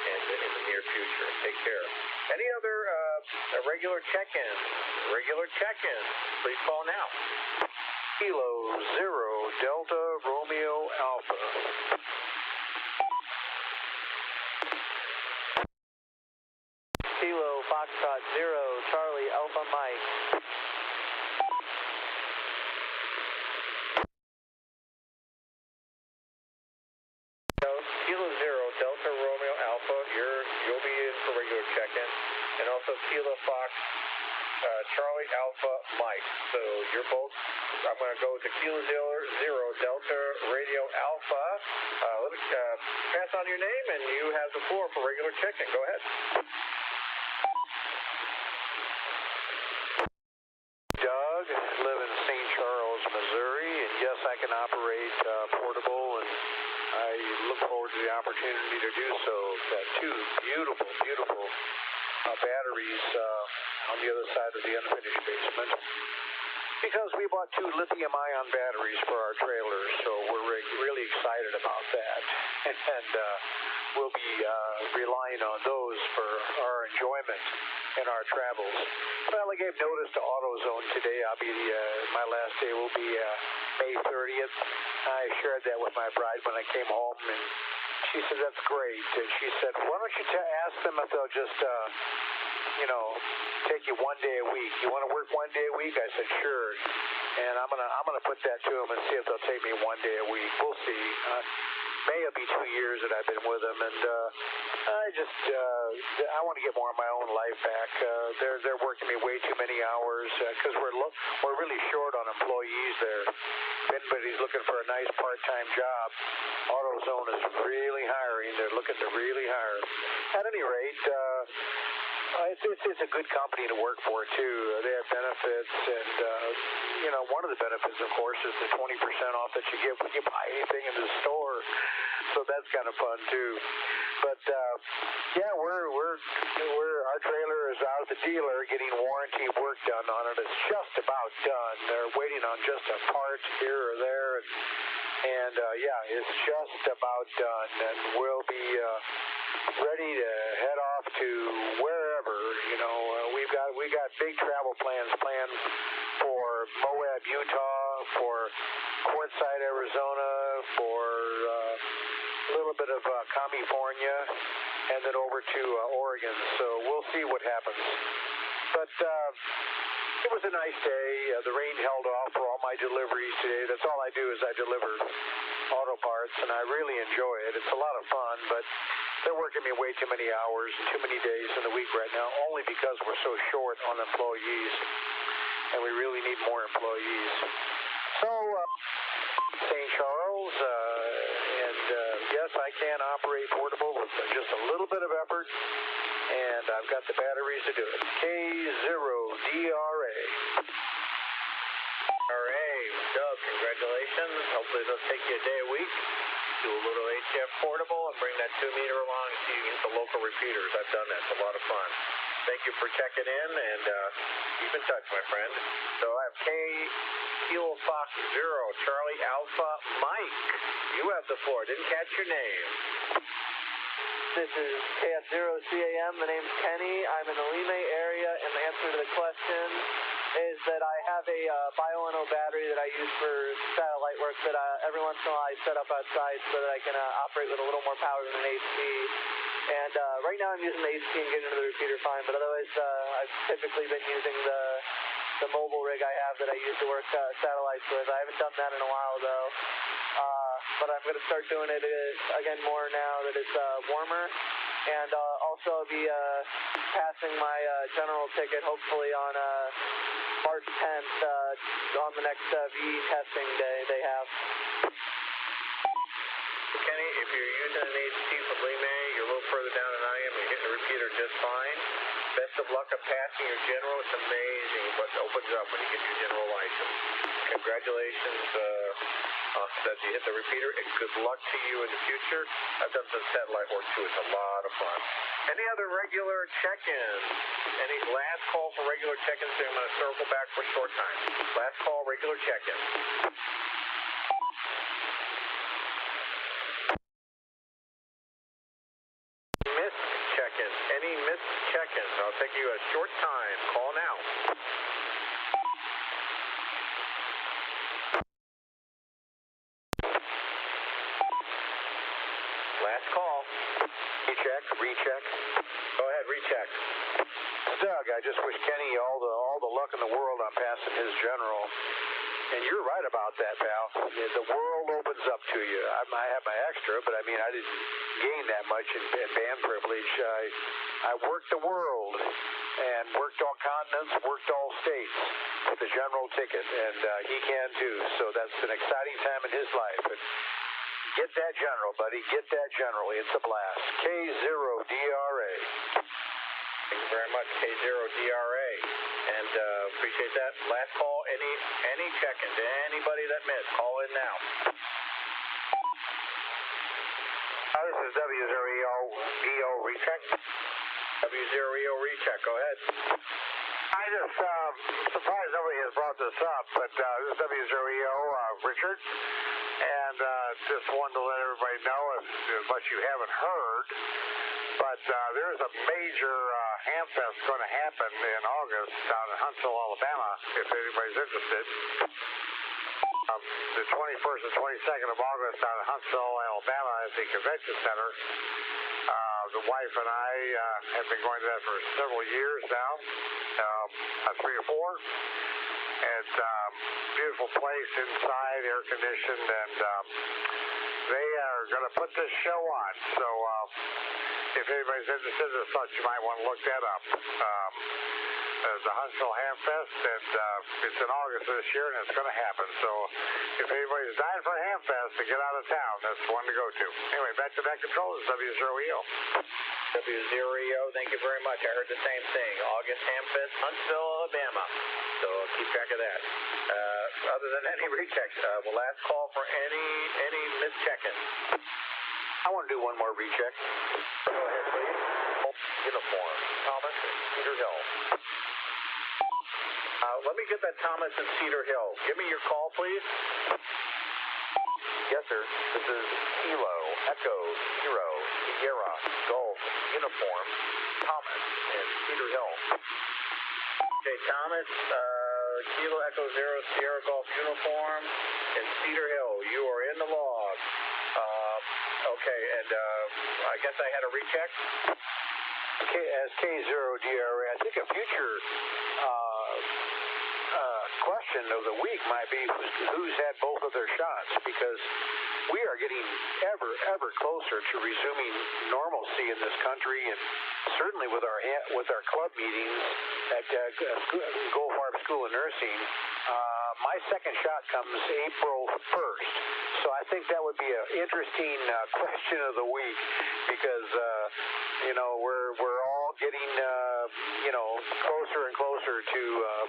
in the near future. Take care. Any other regular check-ins? Please call now. Kilo 0 Delta Romeo Alpha. Kilo Foxtrot Fox 0, Charlie Alpha Mike. Kilo 0, Delta Romeo Alpha, you'll be in for regular check-in. And also Kilo Fox, Charlie Alpha Mike. So you're both, I'm going to go to Kilo 0, Delta Radio Alpha. Let me pass on your name and you have the floor for regular check-in. Go ahead. Doug, live in St. Charles, Missouri, and yes, I can operate portable, and I look forward to the opportunity to do so. Got two beautiful, beautiful batteries on the other side of the unfinished basement, because we bought 2 lithium-ion batteries for our trailers, so we're really excited about that, and we'll be relying on those for our enjoyment in our travels. Well, I gave notice to AutoZone today. My last day will be May 30th. I shared that with my bride when I came home, and she said, that's great. And she said, why don't you ask them if they'll just, take you 1 day a week. You want to work 1 day a week? I said, sure. And I'm gonna put that to them and see if they'll take me 1 day a week. We'll see. May will be 2 years that I've been with them, and I want to get more of my own life back. They're working me way too many hours because we're really short on employees there. If anybody's looking for a nice part-time job, AutoZone is really hiring. They're looking to really hire. At any rate, it's a good company to work for too. They have benefits, and one of the benefits, of course, is the 20% off that you get when you buy anything in the store. So that's kind of fun too. But yeah, our trailer is out at the dealer getting warranty work done on it. It's just about done. They're waiting on just a part here or there, and yeah, it's just about done, and we'll be ready to head off to wherever. We got big travel plans planned for Moab, Utah, for Quartzsite, Arizona, for a little bit of California, and then over to Oregon. So we'll see what happens. But it was a nice day. The rain held off for all my deliveries today. That's all I do is I deliver auto parts, and I really enjoy it. It's a lot of fun, but they're working me way too many hours and too many days in the week right now, only because we're so short on employees, and we really need more employees. So, St. Charles, and yes, I can operate portable with just a little bit of effort, and I've got the batteries to do it. K0DRA. All right, Doug, congratulations. Hopefully they'll take you a day a week. Do a little HF portable and bring that 2-meter along and see you get the local repeaters. I've done that. It's a lot of fun. Thank you for checking in, and keep in touch, my friend. So I have Kilo Fox 0, Charlie Alpha Mike. You have the floor. Didn't catch your name. This is KF0CAM. The name's Kenny. I'm in the Lime area, and the answer to the question is that I have a Bio-NO battery that I use for satellite work that every once in a while I set up outside so that I can operate with a little more power than an AC. And right now I'm using the AC and getting into the repeater fine, but otherwise I've typically been using the mobile rig I have that I use to work satellites with. I haven't done that in a while though, but I'm going to start doing it again more now that it's warmer. And also I'll be passing my general ticket hopefully on March 10th on the next VE testing day they have. Kenny, if you're using an AC from Lime, you're a little further down than I am. You're hitting the repeater just fine. Best of luck on passing your general. It's amazing what opens up when you get your general license. Congratulations that you hit the repeater, and good luck to you in the future. I've done some satellite work too. It's a lot of fun. Any other regular check-ins? Any last call for regular check-ins? So I'm going to circle back for a short time. Last call, regular check-in. Missed check-ins. Any missed check-ins? I'll take you a short time. Call now. Last call. Recheck. Go ahead, recheck. Doug. I just wish Kenny all the luck in the world on passing his general. And you're right about that, pal. The world opens up to you. I have my extra, but I mean, I didn't gain that much in band privilege. I worked the world and worked all continents, worked all states with the general ticket, and he can too. So that's an exciting time in his life. And get that general, buddy. Get that general. It's a blast. K0DRA. Thank you very much, K0DRA. And appreciate that. Last call, any check-ins, anybody that missed, call in now. This is W0EO recheck. W0EO recheck, go ahead. I just surprised nobody has brought this up, but this is W0EO Richard, and just wanted to let everybody know, as much you haven't heard, but there's a major ham fest going to happen in August down in Huntsville, Alabama, if anybody's interested. The 21st and 22nd of August down in Huntsville, Alabama at the Convention Center. The wife and I have been going to that for several years now, 3 or 4. It's a beautiful place inside, air conditioned, and they are going to put this show on. So if anybody's interested, I thought you might want to look that up. The Huntsville Ham Fest, and it's in August this year, and it's going to happen. So if anybody's dying for a Ham Fest to get out of town, that's one to go to. Anyway, back to that control is W0EO. W0EO, thank you very much. I heard the same thing. August Ham Fest, Huntsville, Alabama. So keep track of that. Other than any rechecks, the last call for any missed check-ins. I want to do one more recheck. Go ahead, please. Uniform, Thomas and Cedar Hill. Let me get that Thomas and Cedar Hill. Give me your call, please. Yes, sir. This is Kilo, Echo, Zero, Sierra, Golf, Uniform, Thomas, and Cedar Hill. Okay, Thomas, Kilo, Echo, Zero, Sierra, Golf, Uniform, and Cedar Hill. You are in the log. Okay, and I guess I had a recheck. As K0DRA, I think a future question of the week might be who's had both of their shots, because we are getting ever closer to resuming normalcy in this country, and certainly with our club meetings at Gulf Harp School of Nursing. My second shot comes April 1st, so I think that would be an interesting question of the week, because we're all getting closer and closer to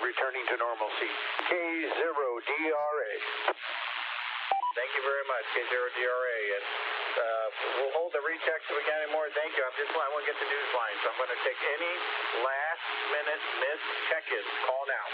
returning to normalcy. K0DRA. Thank you very much, K0DRA, and we'll hold the rechecks if we got any more. Thank you. I want to get the news line, so I'm going to take any last-minute missed check-ins. Call now.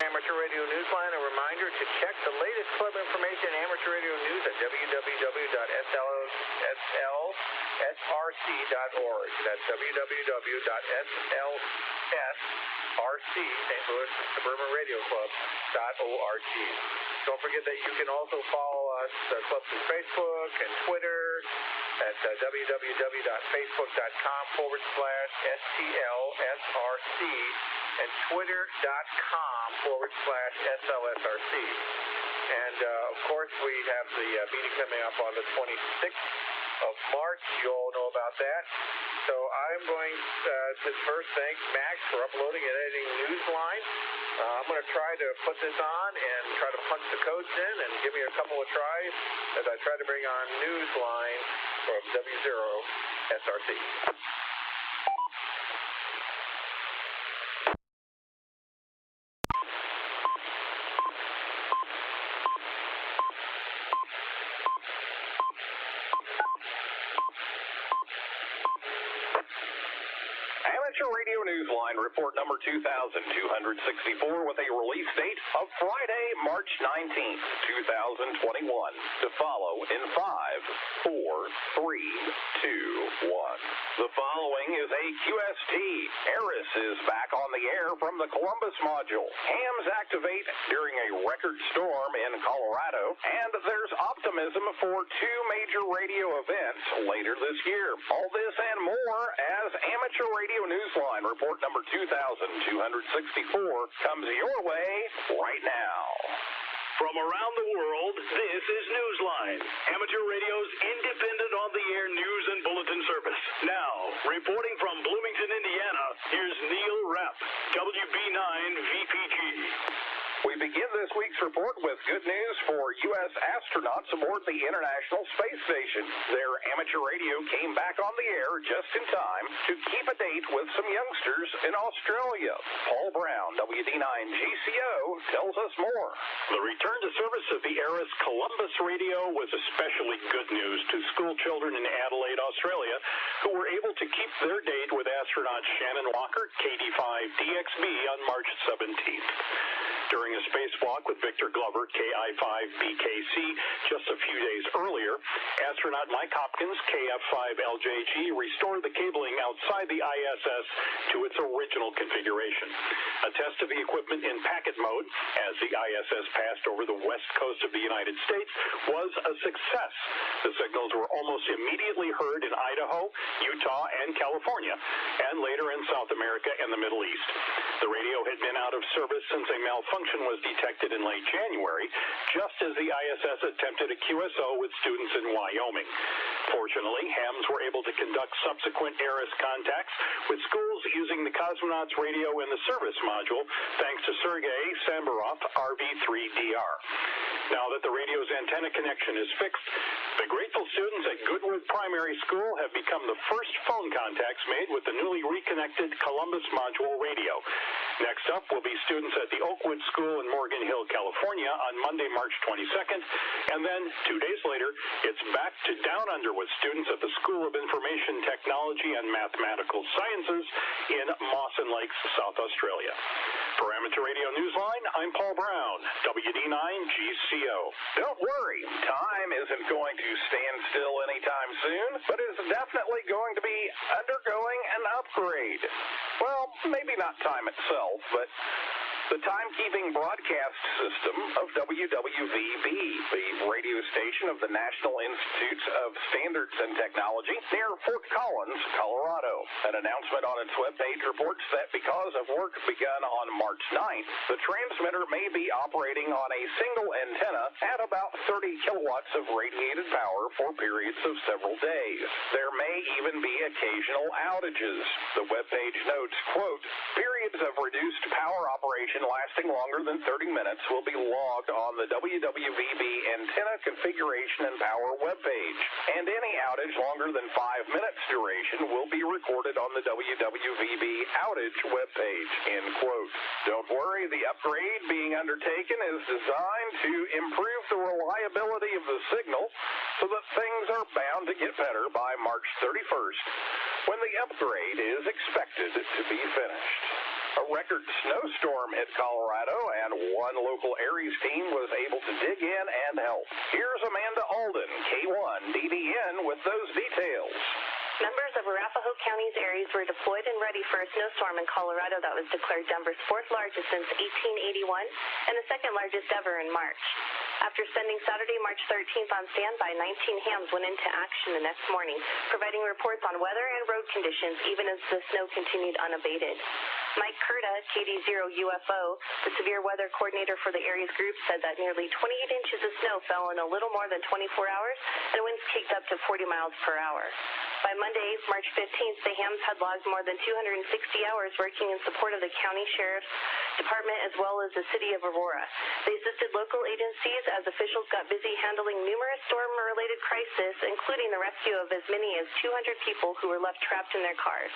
Amateur Radio Newsline, a reminder to check the latest club information and amateur radio news at www.slsrc.org. That's www.slsrc, St. Louis Suburban Radio Club.org. Don't forget that you can also follow us, the club through Facebook and Twitter at www.facebook.com/STLSRC and twitter.com/SLSRC. And, of course, we have the meeting coming up on the 26th of March. You all know about that. So I'm going to first thank Max for uploading and editing Newsline. I'm going to try to put this on and try to punch the codes in, and give me a couple of tries as I try to bring on Newsline from W0SRC. Amateur Radio Newsline report number 2264 with a release date of Friday, March 19th, 2021. To follow in 5, 4, 3, 2, 1. The following is a QST. Eris is back on the air from the Columbus module. Hams activate during a record storm in Colorado, and there's optimism for 2 major radio events later this year. All this and more as Amateur Radio Newsline report number 2264 comes your way right now. From around the world, this is Newsline, Amateur Radio's independent on-the-air news and bulletin service. Now, reporting from Bloomington, Indiana, here's Neil Rapp, WB9 VPG. We begin this week's report with good news for U.S. astronauts aboard the International Space Station. Their amateur radio came back on the air just in time to keep a date with some youngsters in Australia. Paul Brown, WD9 GCO, tells us more. The return to service of the Eris Columbus radio was especially good news to school children in Adelaide, Australia, who were able to keep their date with astronaut Shannon Walker, KD5DXB, on March 17th. During a spacewalk with Victor Glover, KI5BKC, just a few days earlier, astronaut Mike Hopkins, KF5LJG, restored the cabling outside the ISS to its original configuration. A test of the equipment in packet mode, as the ISS passed over the west coast of the United States, was a success. The signals were almost immediately heard in Idaho, Utah, and California, and later in South America and the Middle East. The radio had been out of service since a malfunction was detected in late January, just as the ISS attempted a QSO with students in Wyoming. Fortunately, hams were able to conduct subsequent Eris contacts with schools using the cosmonauts radio in the service module, thanks to Sergei Sambarov, RV3DR. Now that the radio's antenna connection is fixed, the grateful students at Goodwood Primary School have become the first phone contacts made with the newly reconnected Columbus module radio. Next up will be students at the Oakwood School in Morgan Hill, California on Monday, March 22nd, and then 2 days later, it's back to Down Under with students at the School of Information Technology and Mathematical Sciences in Mawson Lakes, South Australia. For Amateur Radio Newsline, I'm Paul Brown, WD9 GCO. Don't worry, time isn't going to stand still anytime soon, but is definitely going to be undergoing an upgrade. Well, maybe not time itself, but the timekeeping broadcast system of WWVB, the radio station of the National Institutes of Standards and Technology near Fort Collins, Colorado. An announcement on its webpage reports that because of work begun on March 9th, the transmitter may be operating on a single antenna at about 30 kilowatts of radiated power for periods of several days. There may even be occasional outages. The webpage notes, quote, periods of reduced power operation lasting longer than 30 minutes will be logged on the WWVB antenna configuration and power webpage, and any outage longer than 5 minutes duration will be recorded on the WWVB outage webpage, end quote. Don't worry, the upgrade being undertaken is designed to improve the reliability of the signal so that things are bound to get better by March 31st, when the upgrade is expected to be finished. A record snowstorm hit Colorado, and one local Aries team was able to dig in and help. Here's Amanda Alden, K1DDN, with those details. Members of Arapahoe County's Aries were deployed and ready for a snowstorm in Colorado that was declared Denver's 4th largest since 1881 and the 2nd largest ever in March. After spending Saturday, March 13th on standby, 19 hams went into action the next morning, providing reports on weather and road conditions even as the snow continued unabated. Mike Curta, KD0UFO, the severe weather coordinator for the Aries group, said that nearly 28 inches of snow fell in a little more than 24 hours and winds peaked up to 40 miles per hour. By Monday, March 15th, the hams had logged more than 260 hours working in support of the county sheriff's department as well as the city of Aurora. They assisted local agencies as officials got busy handling numerous storm-related crises, including the rescue of as many as 200 people who were left trapped in their cars.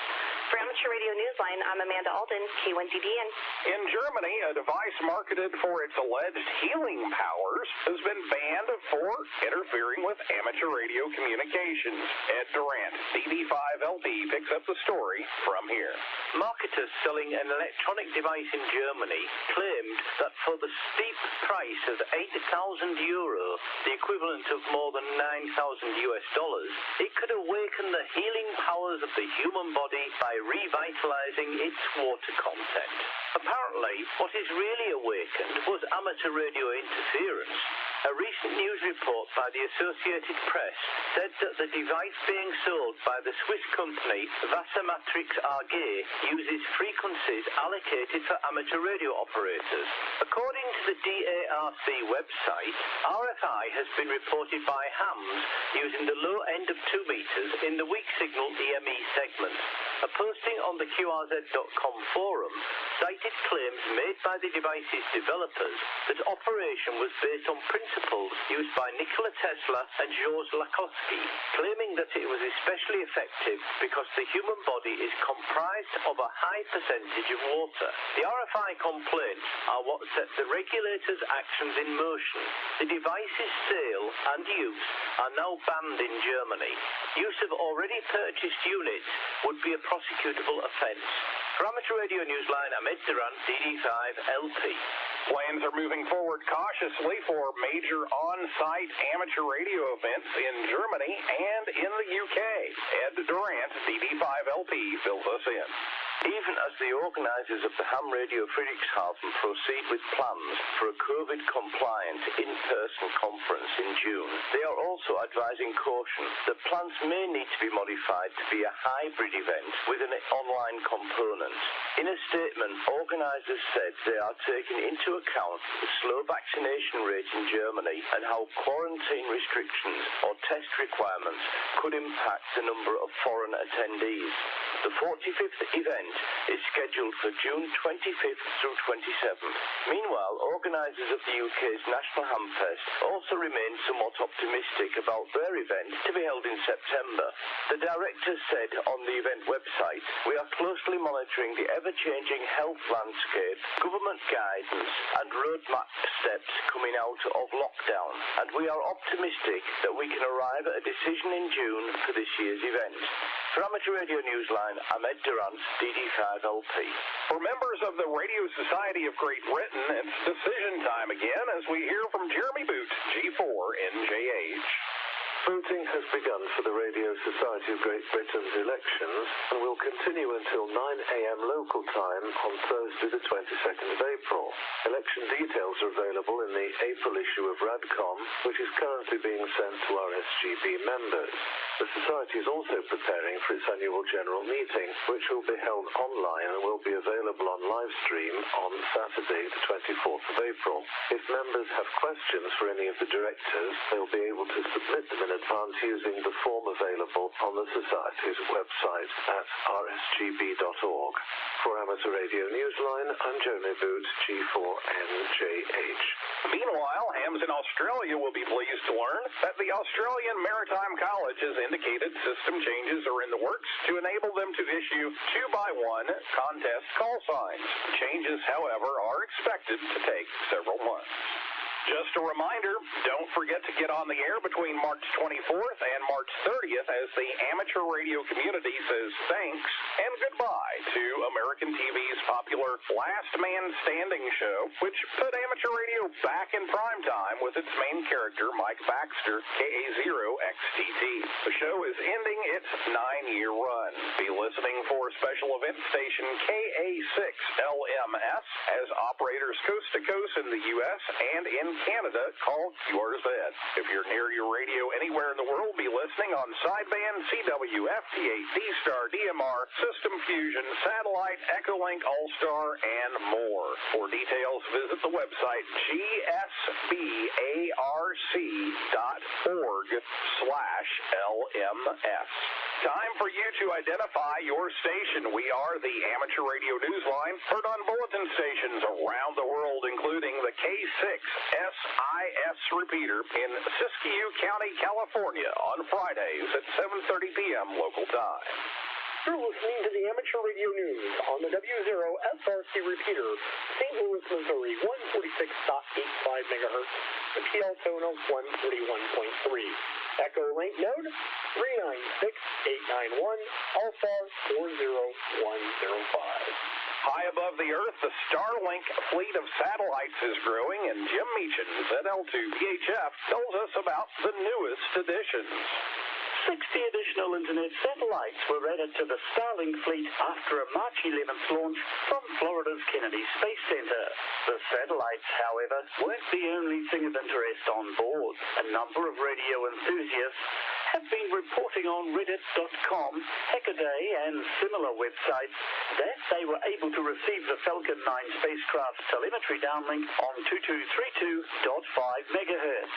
For Amateur Radio Newsline, I'm Amanda Alden, K1DDN. In Germany, a device marketed for its alleged healing powers has been banned for interfering with amateur radio communications. Ed Durant, DD5LP picks up the story from here. Marketers selling an electronic device in Germany claimed that for the steep price of €8,000, the equivalent of more than $9,000, it could awaken the healing powers of the human body by revitalizing its water content. Apparently, what is really awakened was amateur radio interference. A recent news report by the Associated Press said that the device being sold by the Swiss company Wassermatrix AG uses frequencies allocated for amateur radio operators. According to the DARC website, RFI has been reported by hams using the low end of 2 meters in the weak signal EME segment. A posting on the QRZ.com forum cited claims made by the device's developers that operation was based on principles used by Nikola Tesla and George Lakhovsky, claiming that it was especially effective because the human body is comprised of a high percentage of water. The RFI complaints are what set the regulators' actions in motion. The device's sale and use are now banned in Germany. Use of already purchased units would be a prosecutable offence. For Amateur Radio Newsline, Ahmed Durant, DD5LP. Plans are moving forward cautiously for major on-site amateur radio events in Germany and in the UK. Ed Durant, DD5LP, fills us in. Even as the organisers of the Ham Radio Friedrichshafen proceed with plans for a COVID-compliant in-person conference in June, they are also advising caution that plans may need to be modified to be a hybrid event with an online component. In a statement, organisers said they are taking into account the slow vaccination rate in Germany and how quarantine restrictions or test requirements could impact the number of foreign attendees. The 45th event is scheduled for June 25th through 27th. Meanwhile, organisers of the UK's National Hamfest also remain somewhat optimistic about their event to be held in September. The directors said on the event website, "We are closely monitoring the ever-changing health landscape, government guidance and roadmap steps coming out of lockdown, and we are optimistic that we can arrive at a decision in June for this year's event." For Amateur Radio Newsline, Ahmed Durant, DD5LP. For members of the Radio Society of Great Britain, it's decision time again as we hear from Jeremy Boot, G4NJH. Voting has begun for the Radio Society of Great Britain's elections and will continue until 9 a.m. local time on Thursday the 22nd of April. Election details are available in the April issue of Radcom, which is currently being sent to RSGB members. The Society is also preparing for its annual general meeting, which will be held online and will be available on live stream on Saturday the 24th of April. If members have questions for any of the directors, they'll be able to submit them in advance using the form available on the Society's website at rsgb.org. For Amateur Radio Newsline, I'm Jeremy Boot, G4NJH. Meanwhile, hams in Australia will be pleased to learn that the Australian Maritime College has indicated system changes are in the works to enable them to issue 2x1 contest call signs. Changes, however, are expected to take several months. Just a reminder, don't forget to get on the air between March 24th and March 30th as the amateur radio community says thanks and goodbye to American TV's popular Last Man Standing show, which put amateur radio back in prime time with its main character, Mike Baxter, KA0XTT. The show is ending its 9-year run. Be listening for special event station KA6LMS as operators coast to coast in the U.S. and in Canada call QRZ. If you're near your radio anywhere in the world, be listening on sideband, CW, FT8, D-Star, DMR, System Fusion, Satellite, Echolink, All-Star, and more. For details, visit the website gsbarc.org/LMS. Time for you to identify your station. We are the Amateur Radio Newsline, heard on bulletin stations around the world, including the K6SIS repeater in Siskiyou County, California, on Fridays at 7:30 p.m. local time. You're listening to the Amateur Radio News on the W0SRC repeater, St. Louis, Missouri, 146.85 megahertz, the PL tone of 141.3. Echo link node 396891, Alpha 40105. High above the Earth, the Starlink fleet of satellites is growing, and Jim Meachin, ZL2BHF, tells us about the newest additions. 60 additional Internet satellites were added to the Starlink fleet after a March 11th launch from Florida's Kennedy Space Center. The satellites, however, weren't the only thing of interest on board. A number of radio enthusiasts have been reporting on Reddit.com, Hackaday, and similar websites that they were able to receive the Falcon 9 spacecraft telemetry downlink on 2232.5 megahertz.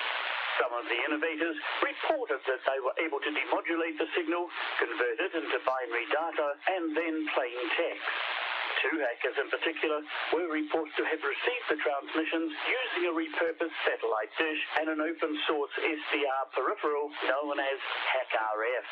Some of the innovators reported that they were able to demodulate the signal, convert it into binary data, and then plain text. Two hackers in particular were reported to have received the transmissions using a repurposed satellite dish and an open-source SDR peripheral known as HackRF.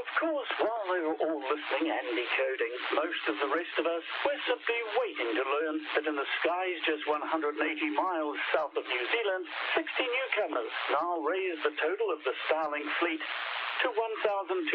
Of course, while they were all listening and decoding, most of the rest of us were simply waiting to learn that in the skies just 180 miles south of New Zealand, 60 newcomers now raise the total of the Starlink fleet to 1,265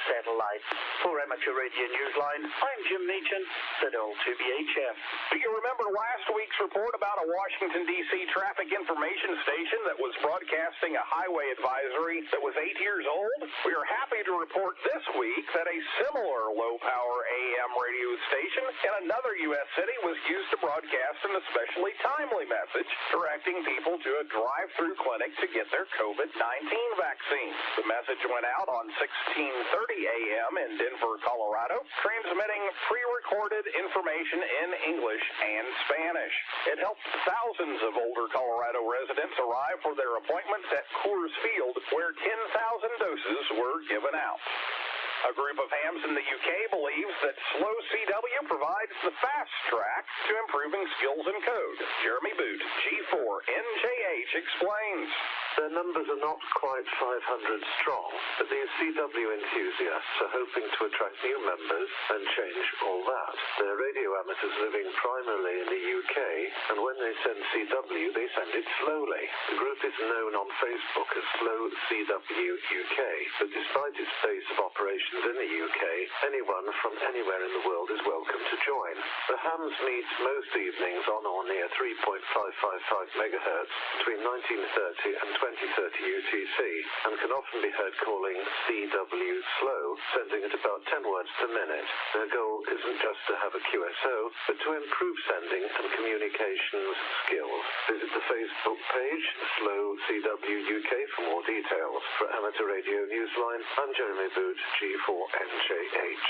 satellites. For Amateur Radio Newsline, I'm Jim Meachin, ZL2BHF. Do you remember last week's report about a Washington, D.C. traffic information station that was broadcasting a highway advisory that was 8 years old? We are happy to report this week that a similar low-power AM radio station in another U.S. city was used to broadcast an especially timely message directing people to a drive-through clinic to get their COVID-19 vaccine. The message went out on 16:30 a.m. in Denver, Colorado, transmitting pre-recorded information in English and Spanish. It helped thousands of older Colorado residents arrive for their appointments at Coors Field, where 10,000 doses were given out. A group of hams in the UK believes that slow CW provides the fast track to improving skills in code. Jeremy Boot, G4NJH, explains. Their numbers are not quite 500 strong, but these CW enthusiasts are hoping to attract new members and change all that. They're radio amateurs living primarily in the UK, and when they send CW, they send it slowly. The group is known on Facebook as Slow CW UK, but despite its base of operations in the UK, anyone from anywhere in the world is welcome to join. The hams meet most evenings on or near 3.555 megahertz between 1930 and 2030 UTC, and can often be heard calling CW slow, sending at about 10 words per minute. Their goal isn't just to have a QSO, but to improve sending and communications skills. Visit the Facebook page, Slow CW UK, for more details. For Amateur Radio Newsline, I'm Jeremy Boot, G4NJH.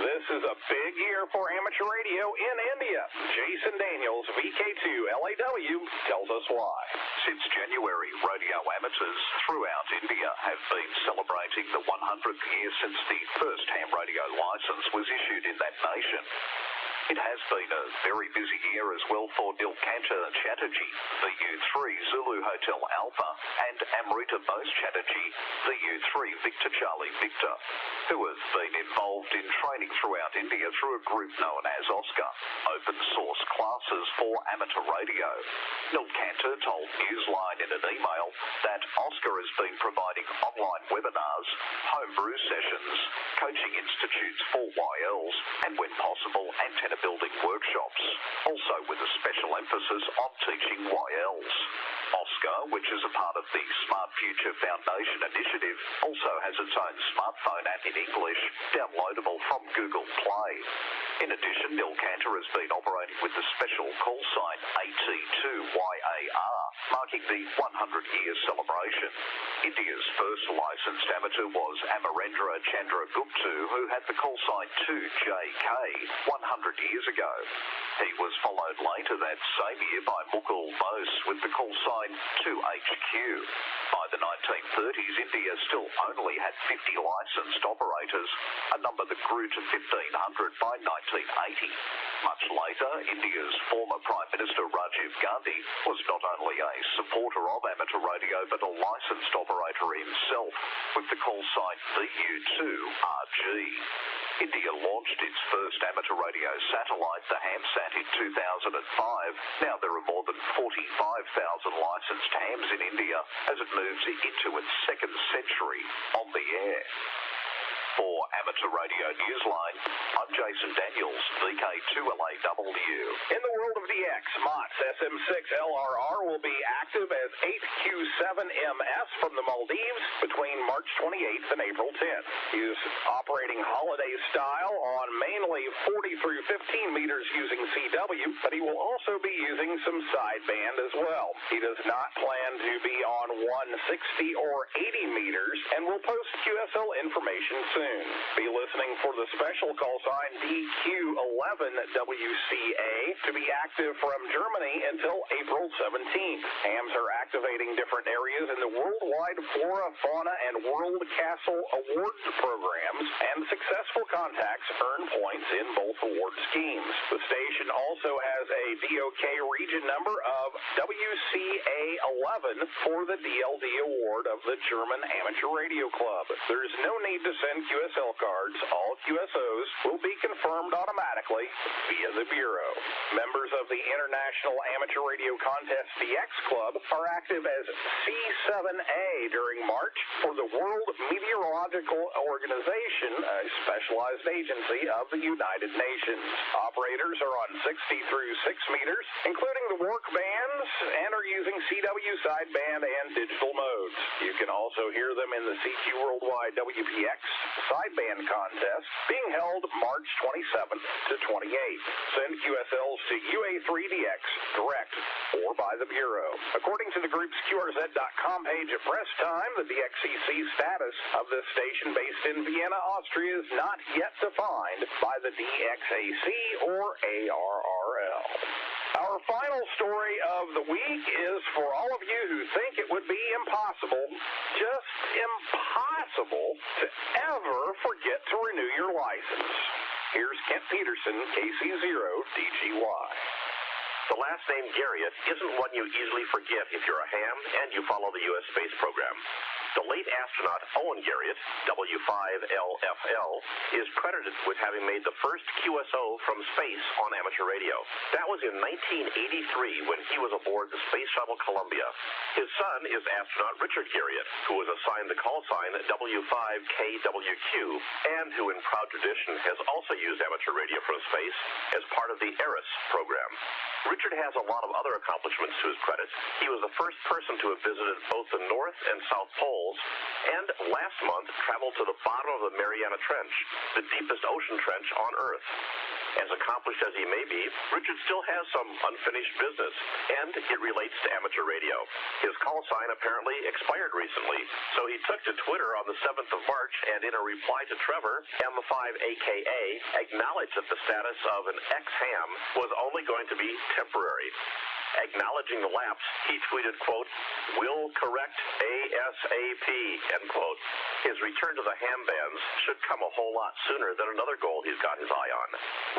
This is a big year for amateur radio in India. Jason Daniels, VK2LAW, tells us why. Since January, radio amateurs throughout India have been celebrating the 100th year since the first ham radio license was issued in that nation. It has been a very busy year as well for Nilkanta Chatterjee, VU3 Zulu Hotel Alpha, and Amrita Bose Chatterjee, VU3 Victor Charlie Victor, who have been involved in training throughout India through a group known as OSCAR, Open Source Classes for Amateur Radio. Nilkanta told Newsline in an email that OSCAR has been providing online webinars, homebrew sessions, coaching institutes for YLs, and when possible, antenna building workshops, also with a special emphasis on teaching YLs. OSCAR, which is a part of the Smart Future Foundation initiative, also has its own smartphone app in English, downloadable from Google Play. In addition, Nilkanta has been operating with the special call sign AT2YAR, marking the 100-year celebration. India's first licensed amateur was Amarendra Chandra Guptu, who had the call sign 2JK 100 years ago. He was followed later that same year by Mukul Bose with the call sign 2HQ. By the 1930s, India still only had 50 licensed operators, a number that grew to 1,500 by 1980. Much later, India's former Prime Minister Rajiv Gandhi was not only a supporter of amateur radio but a licensed operator himself. with the call sign VU2RG. India launched its first amateur radio satellite, the Hamsat, in 2005. Now there are more than 45,000 licensed hams in India as it moves into its second century on the air. For Amateur Radio Newsline, I'm Jason Daniels, VK2LAW. In the world of DX, Mott's SM6LRR will be active as 8Q7MS from the Maldives between March 28th and April 10th. He's operating holiday style on mainly 40 through 15 meters using CW, but he will also be using some sideband as well. He does not plan to be on 160 or 80 meters and will post QSL information soon. Be listening for the special call sign DQ11WCA to be active from Germany until April 17th. Hams are activating different areas in the Worldwide Flora, Fauna, and World Castle Awards programs, and successful contacts earn points in both award schemes. The station also has a DOK region number of WCA11 for the DLD award of the German Amateur Radio Club. There is no need to send QSL cards. All QSOs will be confirmed automatically via the Bureau. Members of the International Amateur Radio Contest DX Club are active as C7A during March for the World Meteorological Organization, a specialized agency of the United Nations. Operators are on 60 through 6 meters, including the work bands, and are using CW sideband and digital modes. You can also hear them in the CQ Worldwide WPX sideband contest being held March 27th to 28th. Send QSLs to UA3DX direct or by the Bureau. According to the group's QRZ.com page at press time, the DXCC status of this station based in Vienna, Austria is not yet defined by the DXAC or ARRL. Our final story of the week is for all of you who think it would be impossible, just impossible, to ever forget to renew your license. Here's Kent Peterson, KC0DGY. The last name Garriott isn't one you easily forget if you're a ham and you follow the U.S. space program. The late astronaut Owen Garriott, W5LFL, is credited with having made the first QSO from space on amateur radio. That was in 1983 when he was aboard the Space Shuttle Columbia. His son is astronaut Richard Garriott, who was assigned the call sign W5KWQ, and who in proud tradition has also used amateur radio from space as part of the ERIS program. Richard has a lot of other accomplishments to his credit. He was the first person to have visited both the North and South Poles, and last month traveled to the bottom of the Mariana Trench, the deepest ocean trench on Earth. As accomplished as he may be, Richard still has some unfinished business, and it relates to amateur radio. His call sign apparently expired recently, so he took to Twitter on the 7th of March, and in a reply to Trevor, M5AKA acknowledged that the status of an ex-ham was only going to be temporary. Acknowledging the lapse, he tweeted, quote, "Will correct ASAP," end quote. His return to the ham bands should come a whole lot sooner than another goal he's got his eye on.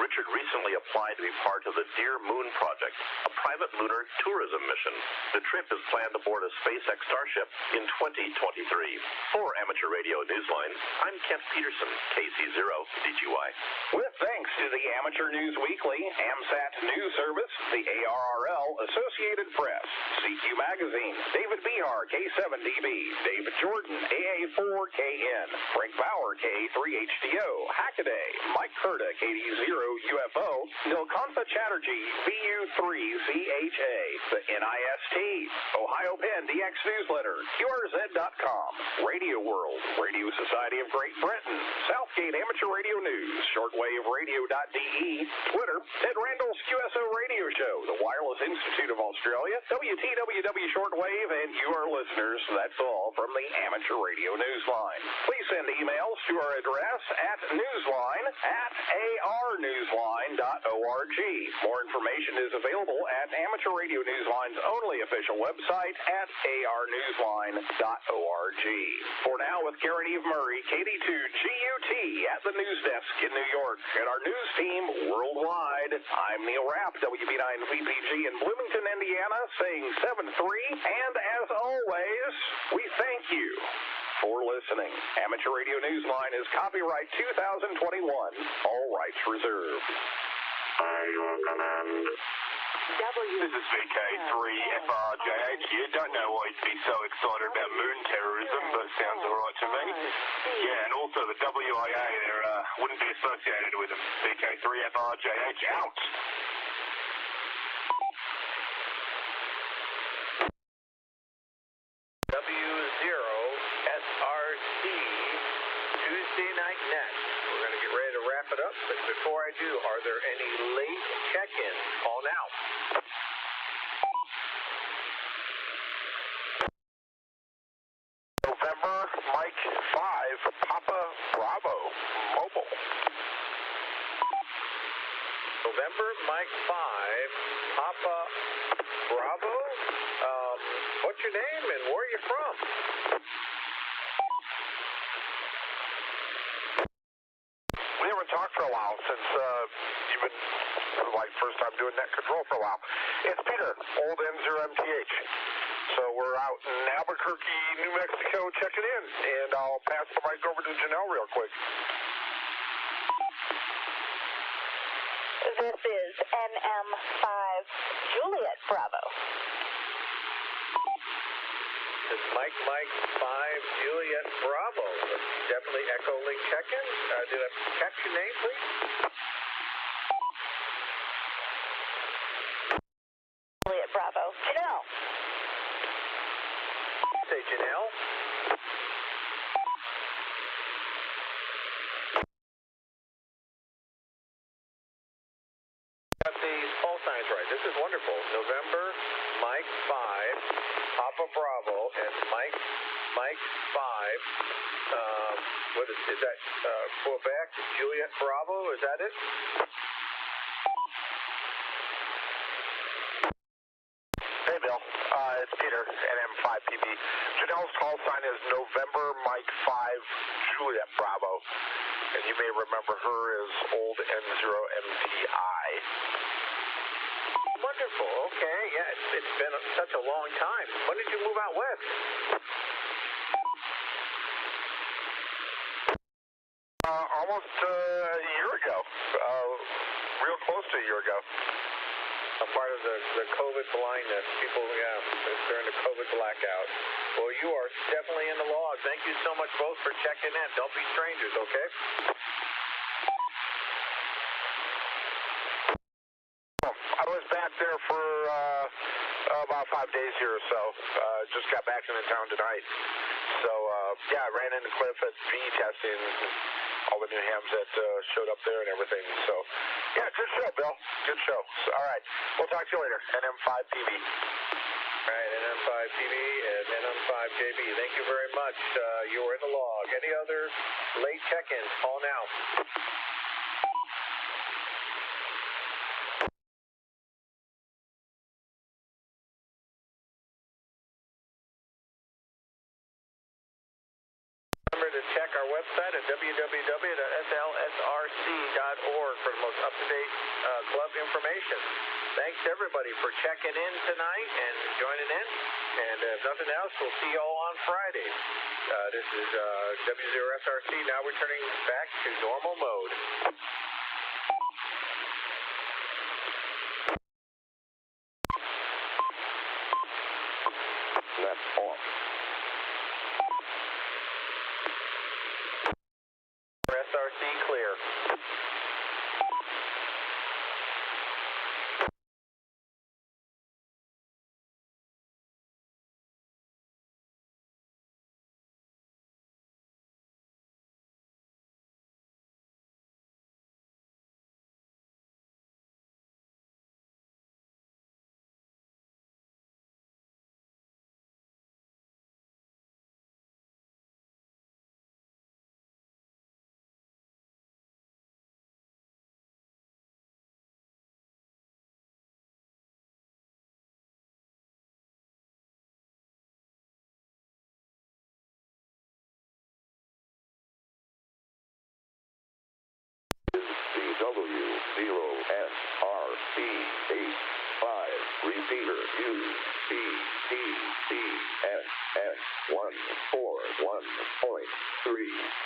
Richard recently applied to be part of the Dear Moon Project, a private lunar tourism mission. The trip is planned aboard a SpaceX Starship in 2023. For Amateur Radio Newsline, I'm Kent Peterson, KC0DGY. With thanks to the Amateur News Weekly, AMSAT News Service, the ARRL, Associated Press, CQ Magazine, David Behar, K7DB, David Jordan, AA4KN, Frank Bauer, KA3HDO, Hackaday, Mike Curda, KD0UFO, Nilkantha Chatterjee, VU3CHA, the NIST, Ohio Penn DX Newsletter, QRZ.com, Radio World, Radio Society of Great Britain, Southgate Amateur Radio News, ShortwaveRadio.de, Twitter, Ted Randall's QSO Radio Show, the Wireless Institute of Australia, WTWW Shortwave, and you, our listeners. That's all from the Amateur Radio Newsline. Please send emails to our address at newsline@arnewsline.org. More information is available at Amateur Radio Newsline's only official website at arnewsline.org. For now, with Karen Eve Murray, KD2GUT at the news desk in New York, and our news team worldwide, I'm Neil Rapp, WB9 VPG in Bloomington, Bloomington, Indiana, saying 7-3. And as always, we thank you for listening. Amateur Radio Newsline is copyright 2021. All rights reserved. This is VK3FRJH. You don't know why you'd be so excited about moon terrorism, but sounds alright to me. Yeah, and also the WIA there wouldn't be associated with them. VK3FRJH out. W0SRC Tuesday night next. We're going to get ready to wrap it up, but before I do, are there any late check-ins? Call now. November, Mike 5, Papa Bravo, mobile. November, Mike 5, Papa Bravo. What's your name and where are you from? We haven't talked for a while since you've been, like, first time doing net control for a while. It's Peter, old N0MTH. So we're out in Albuquerque, New Mexico, checking in, and I'll pass the mic over to Janelle real quick. This is NM5 Juliet Bravo. This is Mike 5 Juliet Bravo. Definitely Echo Link check-in. Did I catch your name, please? Juliet Bravo. Janelle. Say Janelle. Got these call signs right. This is wonderful. November, Mike 5, Papa Bravo, and Mike 5. What is that? Quebec, Juliet Bravo. Is that it? Hey, Bill. It's Peter, NM5PB. Janelle's call sign is November, Mike 5, Juliet Bravo. And you may remember her as old N0MTI. Wonderful. Okay. Yeah, it's been such a long time. When did you move out west? Almost a year ago. Real close to a year ago. A part of the COVID blindness. People, during the COVID blackout. Well, you are definitely in the log. Thank you so much both for checking in. Don't be strangers, okay? I was back there for about 5 days here or so. Just got back into town tonight. So, I ran into Cliff at VE testing, all the new hams that showed up there and everything. So, good show, Bill. Good show. So, all right. We'll talk to you later. NM5PB. All right, NM5PB and NM5JB. Thank you very much. You were in the log. Any other late check-ins? Call now. Remember to check our website at www.slsrc.org for the most up-to-date club information. Thanks, everybody, for checking in tonight and joining in. And if nothing else, we'll see you all on Friday. This is W0SRC now returning back to normal mode. That's off. SRC clear. The W0SRC 5. Repeater. UTTCSS 141.3.